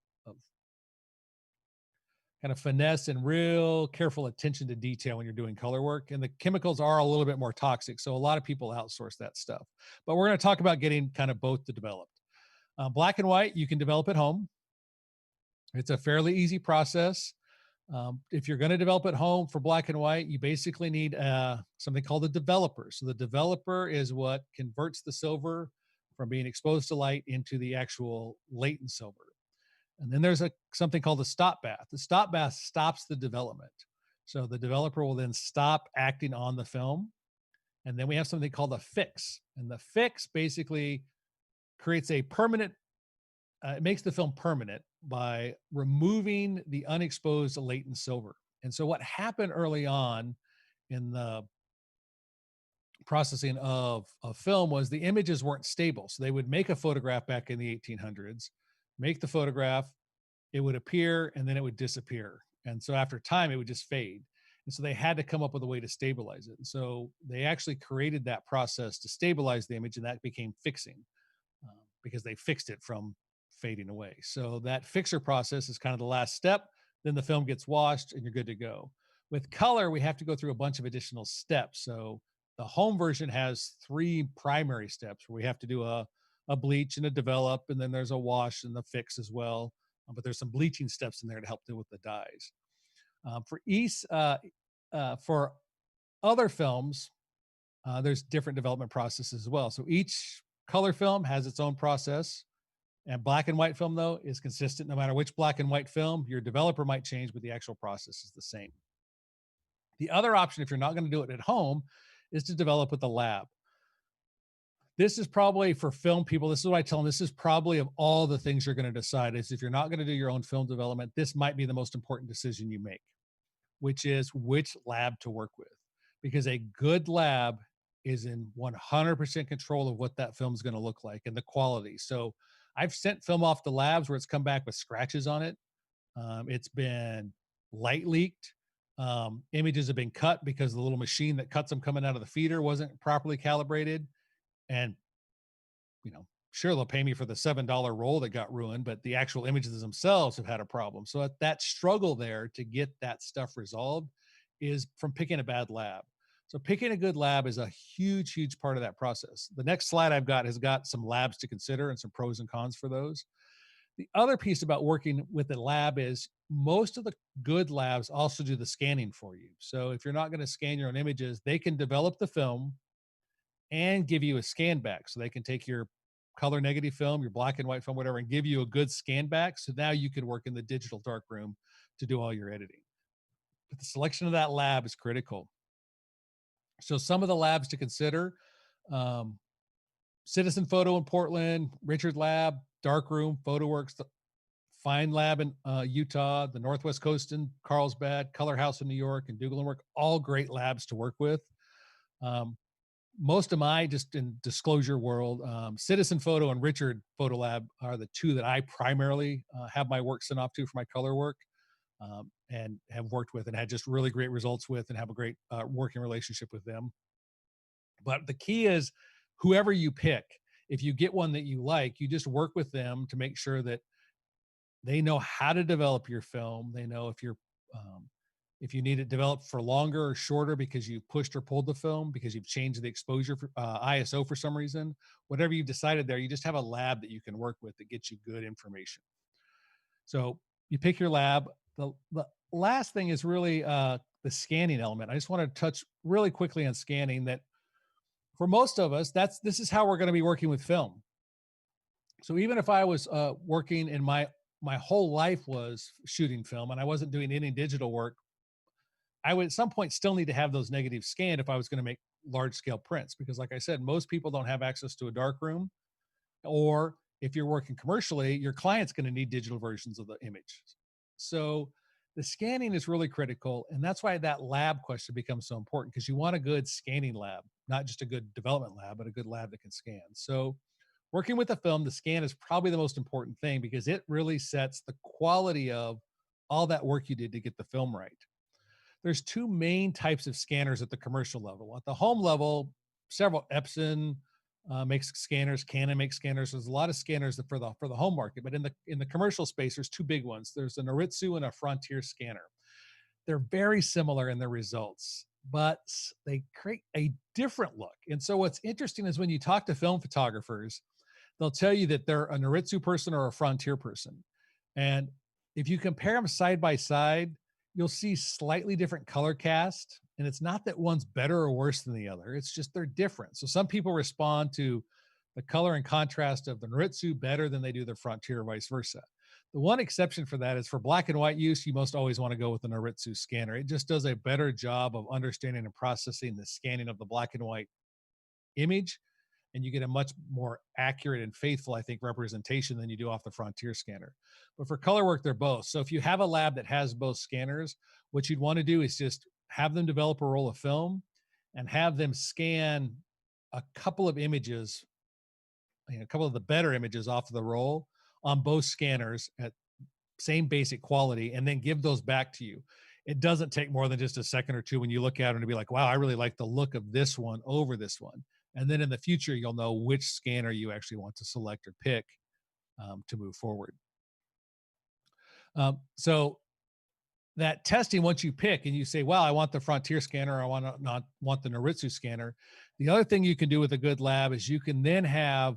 kind of finesse and real careful attention to detail when you're doing color work. And the chemicals are a little bit more toxic. So a lot of people outsource that stuff. But we're going to talk about getting kind of both to developed. Black and white, you can develop at home. It's a fairly easy process. If you're going to develop at home for black and white, you basically need something called a developer. So the developer is what converts the silver from being exposed to light into the actual latent silver. And then there's something called a stop bath. The stop bath stops the development. So the developer will then stop acting on the film. And then we have something called a fix. And the fix basically creates a permanent, it makes the film permanent by removing the unexposed latent silver. And so what happened early on in the processing of film was the images weren't stable. So they would make a photograph back in the 1800s, make the photograph, it would appear and then it would disappear. And so after time, it would just fade. And so they had to come up with a way to stabilize it. And so they actually created that process to stabilize the image, and that became fixing because they fixed it from fading away. So that fixer process is kind of the last step. Then the film gets washed and you're good to go. With color, we have to go through a bunch of additional steps. So the home version has three primary steps where we have to do a bleach and a develop, and then there's a wash and the fix as well. But there's some bleaching steps in there to help deal with the dyes. For other films, there's different development processes as well. So each color film has its own process. And black and white film, though, is consistent no matter which black and white film. Your developer might change, but the actual process is the same. The other option, if you're not going to do it at home, is to develop with the lab. This is probably for film people. This is what I tell them. This is probably of all the things you're going to decide is if you're not going to do your own film development, this might be the most important decision you make, which is which lab to work with. Because a good lab is in 100% control of what that film is going to look like and the quality. So I've sent film off to labs where it's come back with scratches on it. It's been light leaked. Images have been cut because the little machine that cuts them coming out of the feeder wasn't properly calibrated. And, sure, they'll pay me for the $7 roll that got ruined, but the actual images themselves have had a problem. So that struggle there to get that stuff resolved is from picking a bad lab. So picking a good lab is a huge, huge part of that process. The next slide I've got has got some labs to consider and some pros and cons for those. The other piece about working with a lab is most of the good labs also do the scanning for you. So if you're not going to scan your own images, they can develop the film and give you a scan back. So they can take your color negative film, your black and white film, whatever, and give you a good scan back. So now you can work in the digital darkroom to do all your editing. But the selection of that lab is critical. So some of the labs to consider, Citizen Photo in Portland, Richard Lab, Darkroom, PhotoWorks, the Fine Lab in Utah, the Northwest Coast in Carlsbad, Color House in New York, and Dougal and Work, all great labs to work with. Most of my, just in disclosure world, Citizen Photo and Richard Photo Lab are the two that I primarily have my work sent off to for my color work, and have worked with and had just really great results with and have a great working relationship with them. But the key is whoever you pick, if you get one that you like, you just work with them to make sure that they know how to develop your film. They know if you need it developed for longer or shorter because you pushed or pulled the film, because you've changed the exposure for ISO for some reason, whatever you've decided there, you just have a lab that you can work with that gets you good information. So you pick your lab. The last thing is really the scanning element. I just want to touch really quickly on scanning that for most of us, this is how we're going to be working with film. So even if I was working in my whole life was shooting film and I wasn't doing any digital work, I would at some point still need to have those negatives scanned if I was going to make large scale prints, because like I said, most people don't have access to a darkroom, or if you're working commercially, your client's going to need digital versions of the image. So the scanning is really critical. And that's why that lab question becomes so important, because you want a good scanning lab, not just a good development lab, but a good lab that can scan. So working with the film, the scan is probably the most important thing because it really sets the quality of all that work you did to get the film right. There's two main types of scanners at the commercial level. At the home level, several Epson, makes scanners. Canon makes scanners. There's a lot of scanners for the home market, but in the commercial space, there's two big ones. There's a Noritsu and a Frontier scanner. They're very similar in their results, but they create a different look. And so what's interesting is when you talk to film photographers, they'll tell you that they're a Noritsu person or a Frontier person. And if you compare them side by side, you'll see slightly different color cast. And it's not that one's better or worse than the other, it's just they're different. So some people respond to the color and contrast of the Noritsu better than they do the Frontier, or vice versa. The one exception for that is for black and white use, you most always want to go with the Noritsu scanner. It just does a better job of understanding and processing the scanning of the black and white image, and you get a much more accurate and faithful, I think, representation than you do off the Frontier scanner. But for color work, they're both. So if you have a lab that has both scanners, what you'd want to do is just have them develop a roll of film and have them scan a couple of images, a couple of the better images off of the roll on both scanners at same basic quality, and then give those back to you. It doesn't take more than just a second or two when you look at it and be like, wow, I really like the look of this one over this one. And then in the future, you'll know which scanner you actually want to select or pick to move forward. So that testing, once you pick and you say, well, I want the Frontier scanner, I want to not want the Noritsu scanner. The other thing you can do with a good lab is you can then have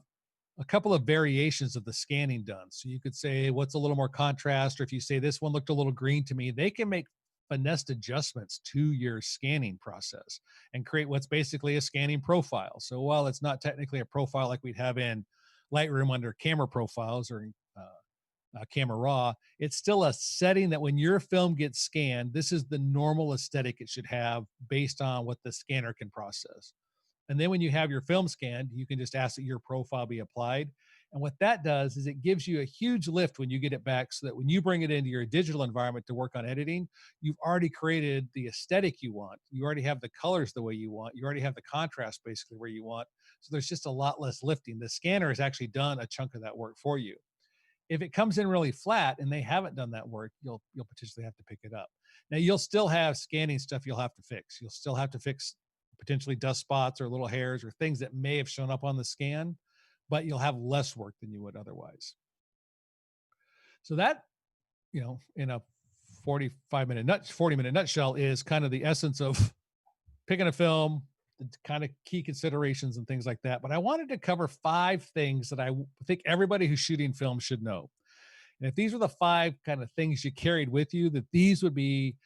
a couple of variations of the scanning done. So you could say what's a little more contrast, or if you say this one looked a little green to me, they can make finessed adjustments to your scanning process and create what's basically a scanning profile. So while it's not technically a profile like we'd have in Lightroom under camera profiles or Camera Raw, it's still a setting that when your film gets scanned, this is the normal aesthetic it should have based on what the scanner can process. And then when you have your film scanned, you can just ask that your profile be applied. And what that does is it gives you a huge lift when you get it back, so that when you bring it into your digital environment to work on editing, you've already created the aesthetic you want. You already have the colors the way you want. You already have the contrast basically where you want. So there's just a lot less lifting. The scanner has actually done a chunk of that work for you. If it comes in really flat and they haven't done that work, you'll potentially have to pick it up. Now you'll still have scanning stuff you'll have to fix. You'll still have to fix potentially dust spots or little hairs or things that may have shown up on the scan, but you'll have less work than you would otherwise. So that, in a 40-minute nutshell is kind of the essence of picking a film, the kind of key considerations and things like that. But I wanted to cover 5 things that I think everybody who's shooting film should know. And if these were the 5 kind of things you carried with you, that these would be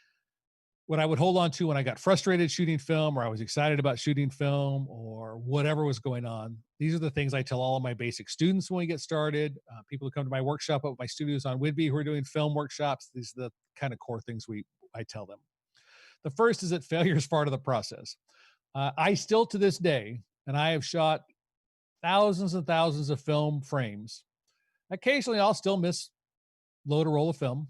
what I would hold on to when I got frustrated shooting film, or I was excited about shooting film, or whatever was going on. These are the things I tell all of my basic students when we get started. People who come to my workshop at my studios on Whidbey who are doing film workshops. These are the kind of core things I tell them. The first is that failure is part of the process. I still to this day, and I have shot thousands and thousands of film frames. Occasionally, I'll still load a roll of film,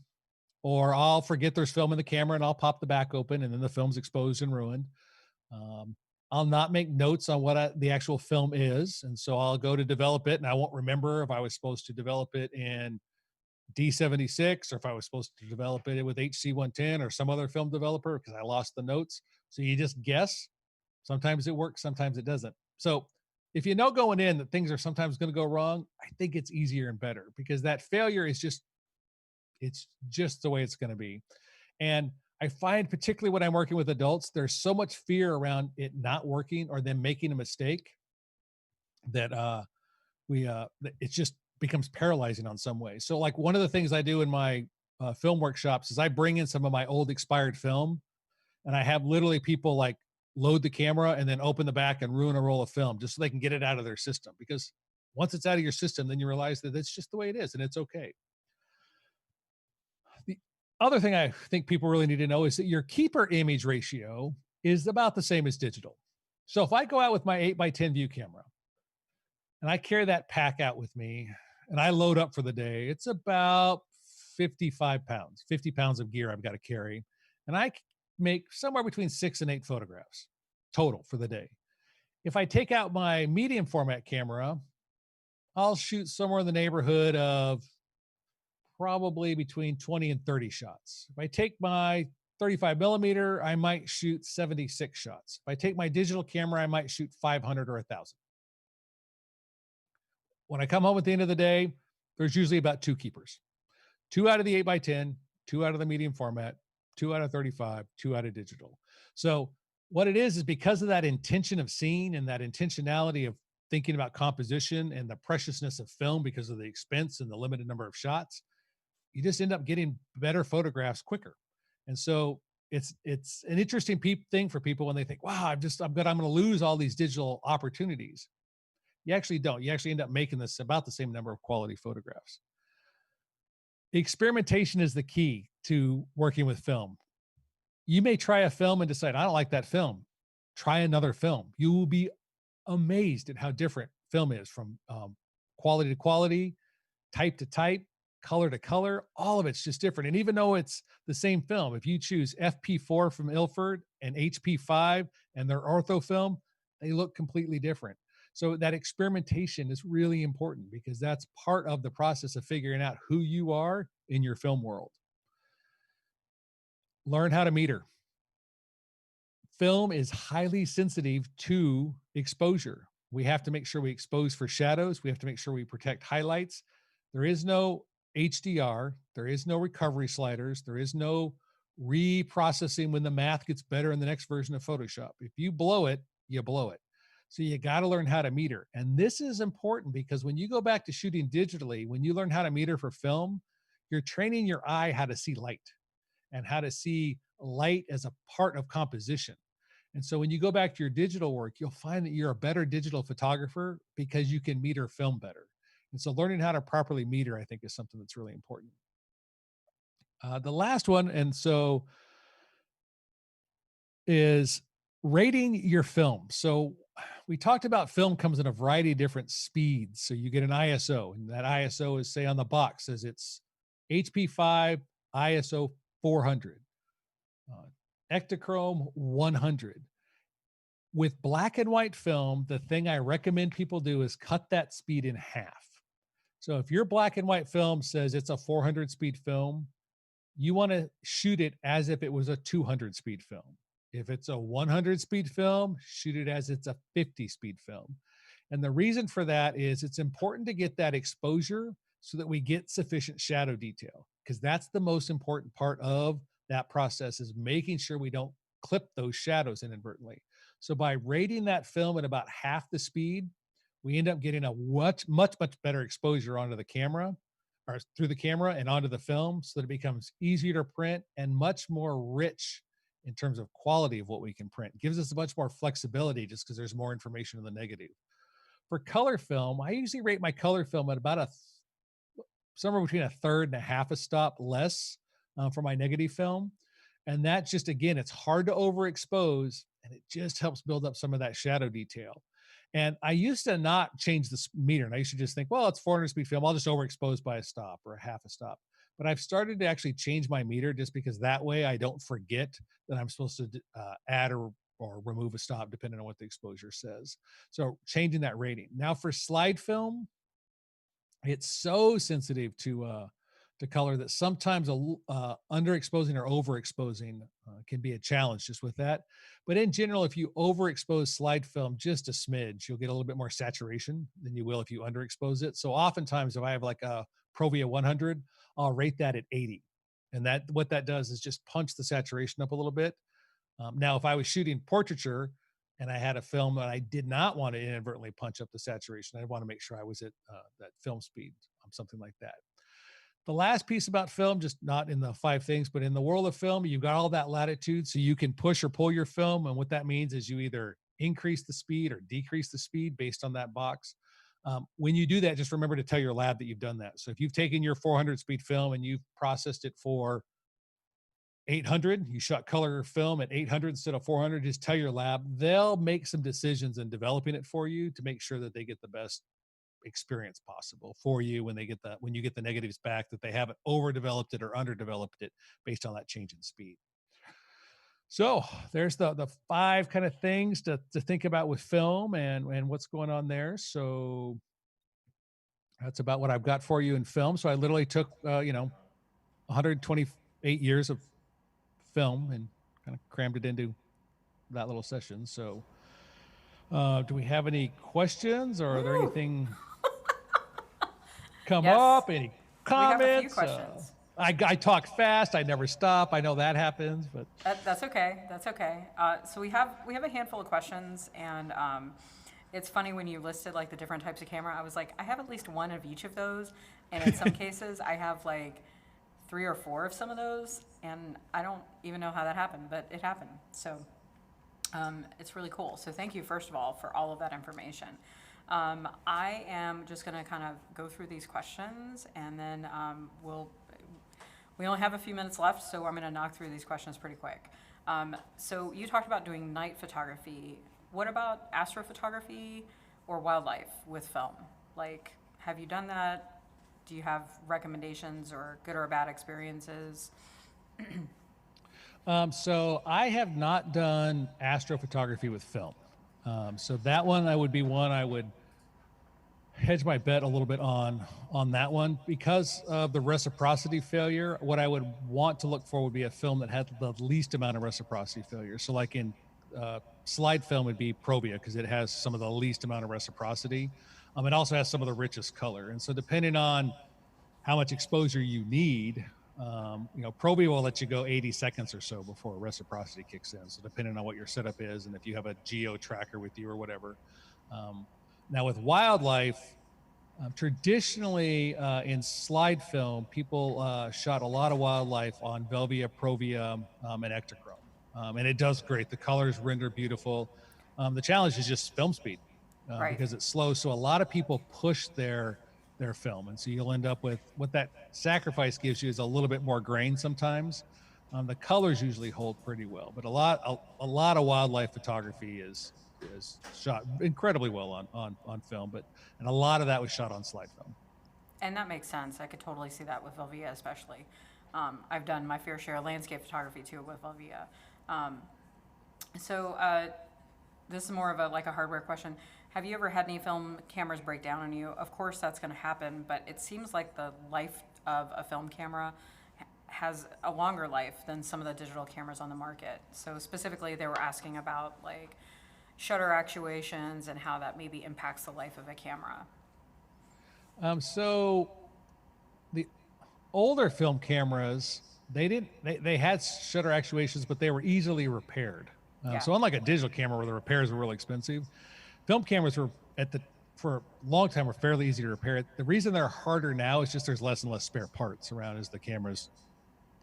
or I'll forget there's film in the camera and I'll pop the back open and then the film's exposed and ruined. I'll not make notes on what the actual film is. And so I'll go to develop it and I won't remember if I was supposed to develop it in D76 or if I was supposed to develop it with HC110 or some other film developer because I lost the notes. So you just guess. Sometimes it works, sometimes it doesn't. So if you know going in that things are sometimes going to go wrong, I think it's easier and better because that failure is it's just the way it's going to be. And I find particularly when I'm working with adults, there's so much fear around it not working or them making a mistake that it just becomes paralyzing on some way. So like one of the things I do in my film workshops is I bring in some of my old expired film and I have literally people like load the camera and then open the back and ruin a roll of film just so they can get it out of their system. Because once it's out of your system, then you realize that it's just the way it is and it's okay. The other thing I think people really need to know is that your keeper image ratio is about the same as digital. So if I go out with my 8x10 view camera and I carry that pack out with me and I load up for the day, it's about 55 pounds, 50 pounds of gear I've got to carry. And I make somewhere between 6 and 8 photographs total for the day. If I take out my medium format camera, I'll shoot somewhere in the neighborhood of probably between 20 and 30 shots. If I take my 35 millimeter, I might shoot 76 shots. If I take my digital camera, I might shoot 500 or 1,000. When I come home at the end of the day, there's usually about two keepers, two out of the 8x10, two out of the medium format, two out of 35, two out of digital. So what it is because of that intention of seeing and that intentionality of thinking about composition and the preciousness of film because of the expense and the limited number of shots, you just end up getting better photographs quicker. And so it's an interesting thing for people when they think, wow, I'm going to lose all these digital opportunities. You actually don't. You actually end up making this about the same number of quality photographs. Experimentation is the key to working with film. You may try a film and decide, I don't like that film. Try another film. You will be amazed at how different film is from quality to quality, type to type, color to color. All of it's just different. And even though it's the same film, if you choose FP4 from Ilford and HP5 and their ortho film, they look completely different. So that experimentation is really important because that's part of the process of figuring out who you are in your film world. Learn how to meter. Film is highly sensitive to exposure. We have to make sure we expose for shadows. We have to make sure we protect highlights. There is no HDR. There is no recovery sliders. There is no reprocessing when the math gets better in the next version of Photoshop. If you blow it, you blow it. So you got to learn how to meter. And this is important because when you go back to shooting digitally, when you learn how to meter for film, you're training your eye how to see light and how to see light as a part of composition. And so when you go back to your digital work, you'll find that you're a better digital photographer because you can meter film better. And so learning how to properly meter, I think, is something that's really important. The last one, and so is rating your film. So we talked about film comes in a variety of different speeds. So you get an ISO, and that ISO is, say, on the box says it's HP5 ISO 400, Ektachrome 100. With black and white film, the thing I recommend people do is cut that speed in half. So if your black and white film says it's a 400 speed film, you want to shoot it as if it was a 200 speed film. If it's a 100 speed film, shoot it as it's a 50 speed film. And the reason for that is it's important to get that exposure so that we get sufficient shadow detail, because that's the most important part of that process, is making sure we don't clip those shadows inadvertently. So by rating that film at about half the speed, we end up getting a much better exposure onto the camera, or through the camera and onto the film, so that it becomes easier to print and much more rich in terms of quality of what we can print. It gives us a much more flexibility just because there's more information in the negative. For color film, I usually rate my color film at about somewhere between a third and a half a stop less for my negative film. And that just, again, it's hard to overexpose, and it just helps build up some of that shadow detail. And I used to not change the meter, and I used to just think, well, it's 400 speed film, I'll just overexpose by a stop or a half a stop. But I've started to actually change my meter just because that way I don't forget that I'm supposed to add or remove a stop depending on what the exposure says. So changing that rating. Now for slide film, it's so sensitive to color that sometimes underexposing or overexposing can be a challenge just with that. But in general, if you overexpose slide film just a smidge, you'll get a little bit more saturation than you will if you underexpose it. So oftentimes, if I have like a Provia 100, I'll rate that at 80. And that what that does is just punch the saturation up a little bit. Now, if I was shooting portraiture and I had a film that I did not want to inadvertently punch up the saturation, I'd want to make sure I was at that film speed, something like that. The last piece about film, just not in the 5 things, but in the world of film, you've got all that latitude, so you can push or pull your film. And what that means is you either increase the speed or decrease the speed based on that box. When you do that, just remember to tell your lab that you've done that. So if you've taken your 400 speed film and you've processed it for 800, you shot color film at 800 instead of 400, just tell your lab. They'll make some decisions in developing it for you to make sure that they get the best experience possible for you when you get the negatives back, that they haven't overdeveloped it or underdeveloped it based on that change in speed. So there's the 5 kind of things to think about with film and what's going on there. So that's about what I've got for you in film. So I literally took 128 years of film and kind of crammed it into that little session. So do we have any questions, or are there anything come Yes, up? Any we have a few comments? questions. I talk fast. I never stop. I know that happens, but That's okay. That's okay. So we have a handful of questions, and it's funny when you listed like the different types of camera. I was like, I have at least one of each of those, and in some cases, I have like 3 or 4 of some of those, and I don't even know how that happened, but it happened. So it's really cool. So thank you, first of all, for all of that information. I am just going to kind of go through these questions, and then we only have a few minutes left, so I'm going to knock through these questions pretty quick. So you talked about doing night photography. What about astrophotography or wildlife with film? Like, have you done that? Do you have recommendations or good or bad experiences? So I have not done astrophotography with film. So that one would be one I would hedge my bet a little bit on that one because of the reciprocity failure. What I would want to look for would be a film that had the least amount of reciprocity failure. So like in slide film would be Probia because it has some of the least amount of reciprocity. It also has some of the richest color. And so depending on how much exposure you need, Probia will let you go 80 seconds or so before reciprocity kicks in. So depending on what your setup is and if you have a geo tracker with you or whatever. Now with wildlife, traditionally in slide film, people shot a lot of wildlife on Velvia, Provia, and Ektachrome. And it does great. The colors render beautiful. The challenge is just film speed Right. because it's slow. So a lot of people push their film. And so you'll end up with what that sacrifice gives you is a little bit more grain sometimes. The colors usually hold pretty well, but a lot of wildlife photography is shot incredibly well on film, and a lot of that was shot on slide film. And that makes sense. I could totally see that with Velvia, especially. I've done my fair share of landscape photography too with Velvia. So this is more of a hardware question. Have you ever had any film cameras break down on you? Of course, that's going to happen, but it seems like the life of a film camera has a longer life than some of the digital cameras on the market. So specifically, they were asking about like shutter actuations and how that maybe impacts the life of a camera. So the older film cameras, they had shutter actuations, but they were easily repaired. Yeah. So unlike a digital camera where the repairs were really expensive, film cameras were for a long time were fairly easy to repair. The reason they're harder now is just there's less and less spare parts around as the cameras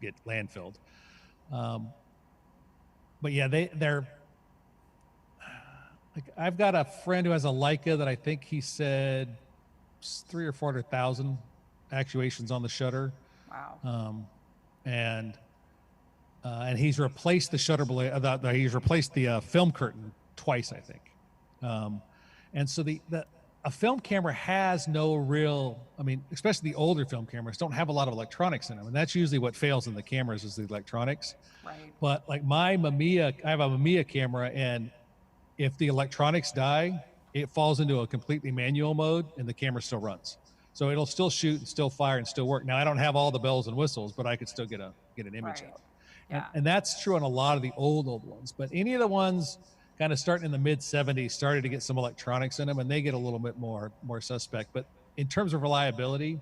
get landfilled. But yeah, they're like, I've got a friend who has a Leica that I think he said 300,000 or 400,000 actuations on the shutter. Wow. And he's replaced the shutter blade. He's replaced the film curtain twice, I think. And so a film camera has no real. I mean, especially the older film cameras don't have a lot of electronics in them, and that's usually what fails in the cameras is the electronics. Right. But like my Mamiya, I have a Mamiya camera, and if the electronics die, it falls into a completely manual mode, and the camera still runs. So it'll still shoot and still fire and still work. Now I don't have all the bells and whistles, but I could still get an image Right. out. Yeah. And that's true on a lot of the old ones. But any of the ones kind of starting in the mid 70s started to get some electronics in them, and they get a little bit more suspect. But in terms of reliability,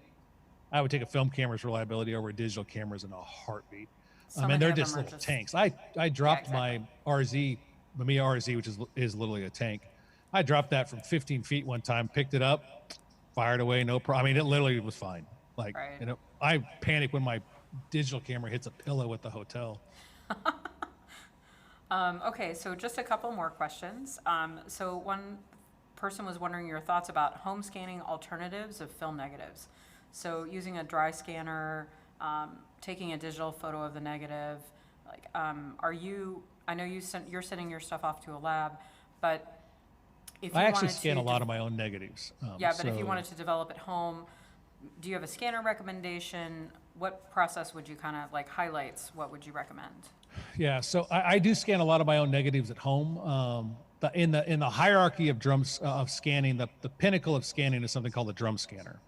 I would take a film camera's reliability over digital cameras in a heartbeat. So And many they're of them just are little tanks. I dropped my RZ, Mamiya RZ, which is literally a tank. I dropped that from 15 feet one time, picked it up, fired away, no problem. I mean, it literally was fine. Like, Right. I panic when my digital camera hits a pillow at the hotel. Okay, so just a couple more questions. So one person was wondering your thoughts about home scanning alternatives of film negatives. So using a dry scanner, taking a digital photo of the negative. Like, I know you're sending your stuff off to a lab, but if you I actually wanted scan to a lot of my own negatives. Yeah, but if you wanted to develop at home, do you have a scanner recommendation? What process would you kind of like highlights? What would you recommend? Yeah, so I do scan a lot of my own negatives at home. In the hierarchy of drums of scanning, the pinnacle of scanning is something called the drum scanner,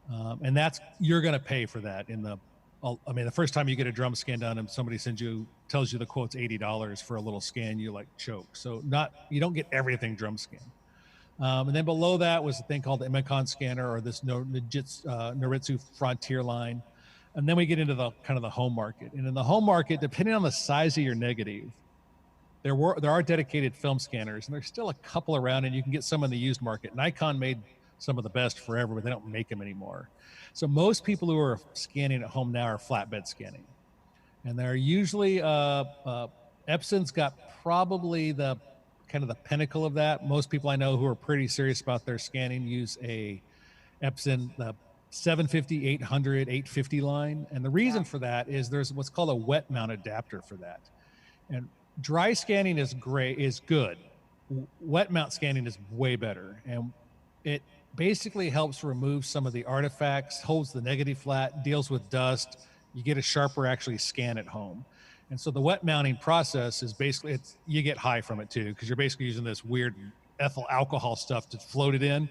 and you're going to pay for that. The first time you get a drum scan done and somebody tells you the quote's $80 for a little scan, you like choke. So you don't get everything drum scan. And then below that was a thing called the Imicon scanner, or this Noritsu Frontier line. And then we get into the kind of the home market. And in the home market, depending on the size of your negative, there are dedicated film scanners, and there's still a couple around, and you can get some in the used market. Nikon made some of the best forever, but they don't make them anymore. So most people who are scanning at home now are flatbed scanning, and they're usually Epson's got probably the kind of the pinnacle of that. Most people I know who are pretty serious about their scanning use a Epson, the 750, 800, 850 line. And the reason for that is there's what's called a wet mount adapter for that. And dry scanning is good. Wet mount scanning is way better. And it basically helps remove some of the artifacts, holds the negative flat, deals with dust. You get a sharper actually scan at home. And so the wet mounting process is basically, you get high from it too, because you're basically using this weird ethyl alcohol stuff to float it in.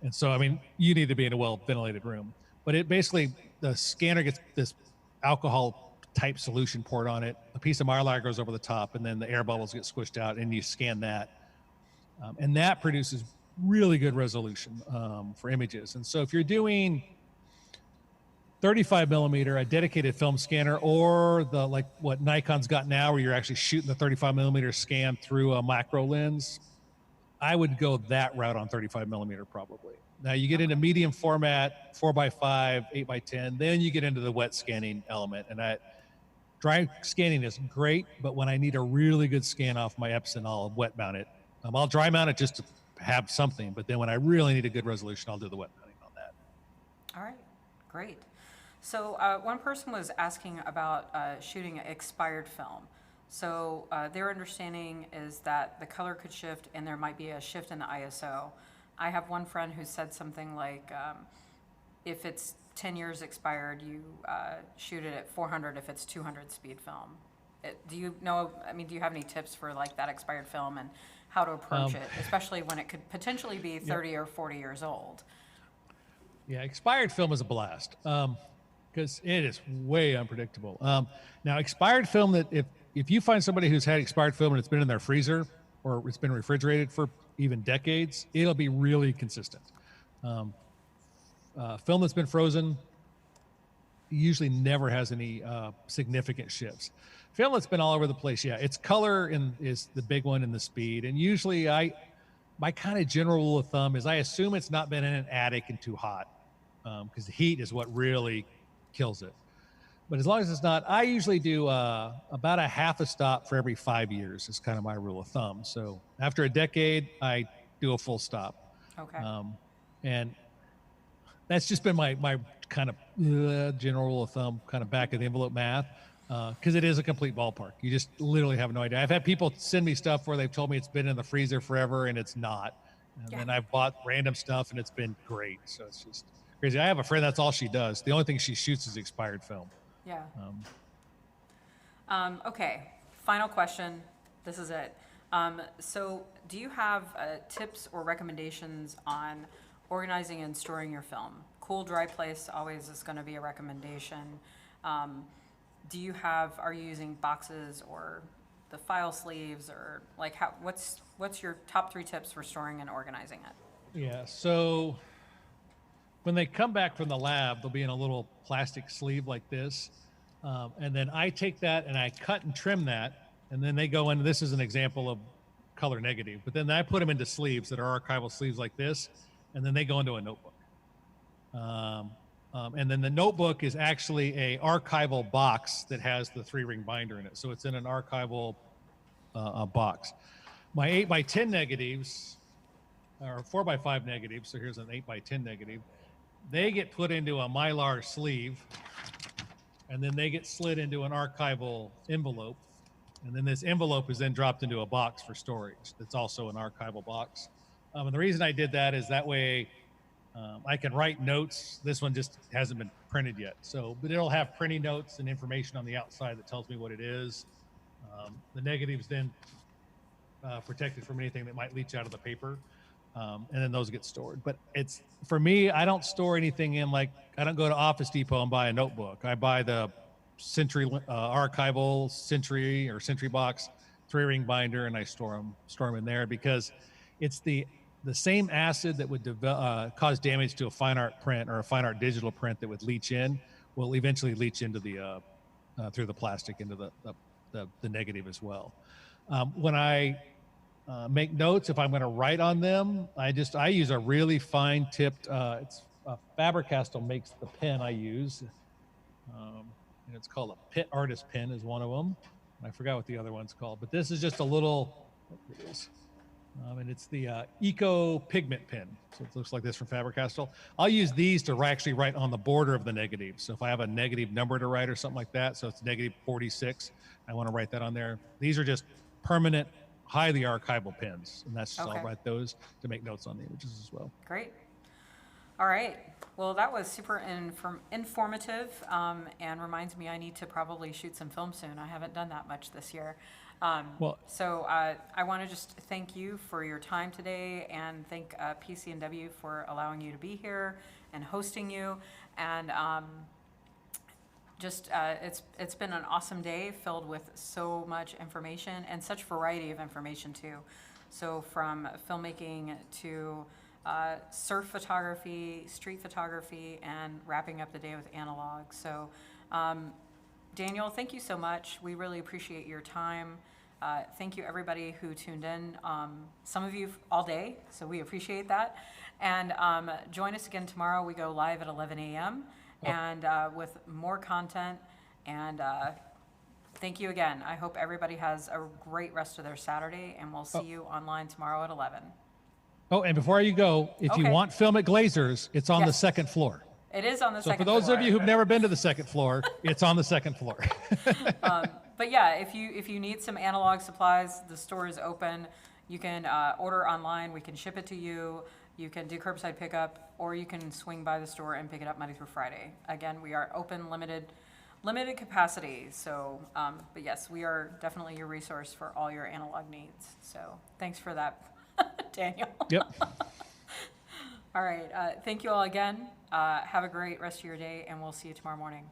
And so, I mean, you need to be in a well ventilated room. But it basically, the scanner gets this alcohol type solution poured on it. A piece of Mylar goes over the top, and then the air bubbles get squished out, and you scan that. And that produces really good resolution for images. And so if you're doing 35 millimeter, a dedicated film scanner, or the like what Nikon's got now, where you're actually shooting the 35 millimeter scan through a macro lens, I would go that route on 35 millimeter probably. Now you get into medium format, 4x5, 8x10, then you get into the wet scanning element. And that dry scanning is great, but when I need a really good scan off my Epson, I'll wet mount it. I'll dry mount it just to have something, but then when I really need a good resolution, I'll do the wet mounting on that. All right, great. So one person was asking about shooting expired film. So their understanding is that the color could shift and there might be a shift in the ISO. I have one friend who said something like, if it's 10 years expired, you shoot it at 400 if it's 200 speed film. Do you know, I mean, do you have any tips for like that expired film and how to approach it, especially when it could potentially be 30 or 40 years old? Yeah, expired film is a blast. Because it is way unpredictable. Now, expired film, that if you find somebody who's had expired film and it's been in their freezer or it's been refrigerated for even decades, it'll be really consistent. Film that's been frozen usually never has any significant shifts. Film that's been all over the place, yeah, its color is the big one, and the speed. And usually my kind of general rule of thumb is I assume it's not been in an attic and too hot, because the heat is what really kills it. But as long as it's not, I usually do about a half a stop for every 5 years is kind of my rule of thumb. So after a decade, I do a full stop. Okay. And that's just been my kind of general rule of thumb, kind of back of the envelope math, because it is a complete ballpark. You just literally have no idea. I've had people send me stuff where they've told me it's been in the freezer forever and it's not. And then I've bought random stuff and it's been great. So it's just crazy. I have a friend, that's all she does. The only thing she shoots is expired film. Yeah. Okay, final question. This is it. So do you have tips or recommendations on organizing and storing your film? Cool, dry place always is going to be a recommendation. Are you using boxes or the file sleeves, or like what's your top 3 tips for storing and organizing it? Yeah, so when they come back from the lab, they'll be in a little plastic sleeve like this. And then I take that and I cut and trim that. And then they go into, this is an example of color negative, but then I put them into sleeves that are archival sleeves like this. And then they go into a notebook. And then the notebook is actually a archival box that has the 3-ring binder in it. So it's in an archival box. My 8x10 negatives, or 4x5 negatives, so here's an 8x10 negative, they get put into a Mylar sleeve, and then they get slid into an archival envelope. And then this envelope is then dropped into a box for storage that's also an archival box. And the reason I did that is that way I can write notes. This one just hasn't been printed yet. But it'll have printing notes and information on the outside that tells me what it is. The negatives then protected from anything that might leach out of the paper. And then those get stored. But it's, for me, I don't store anything in, like, I don't go to Office Depot and buy a notebook. I buy the Century archival Century box 3-ring binder, and I store them in there, because it's the the same acid that would cause damage to a fine art print or a fine art digital print that would leach in will eventually leach into the through the plastic into the negative as well. When I make notes, if I'm going to write on them, I use a really fine tipped. It's Faber-Castell makes the pen I use, and it's called a Pit Artist pen is one of them. I forgot what the other one's called, but this is just a little. Oh, here it is. And it's the Eco Pigment pen. So it looks like this from Faber-Castell. I'll use these to actually write on the border of the negative. So if I have a negative number to write or something like that, so it's negative 46, I want to write that on there. These are just permanent, highly archival pens. And that's just, Okay. I'll write those to make notes on the images as well. Great. All right. Well, that was super informative, and reminds me I need to probably shoot some film soon. I haven't done that much this year. So I want to just thank you for your time today, and thank PCNW for allowing you to be here and hosting you. And it's been an awesome day filled with so much information and such variety of information too. So from filmmaking to surf photography, street photography, and wrapping up the day with analog. So Daniel, thank you so much. We really appreciate your time. Thank you everybody who tuned in. Some of you all day, so we appreciate that. And join us again tomorrow. We go live at 11 a.m. and with more content. And thank you again. I hope everybody has a great rest of their Saturday, and we'll see you online tomorrow at 11. Oh, and before you go, if you want film at Glazers, it's on the Yes. second floor. It is on the So second for those floor. of you who've never been to the second floor, it's on the second floor. But yeah, if you need some analog supplies, the store is open. You can order online. We can ship it to you. You can do curbside pickup, or you can swing by the store and pick it up Monday through Friday. Again, we are open, limited capacity. So, but yes, we are definitely your resource for all your analog needs. So thanks for that, Daniel. Yep. All right. Thank you all again. Have a great rest of your day, and we'll see you tomorrow morning.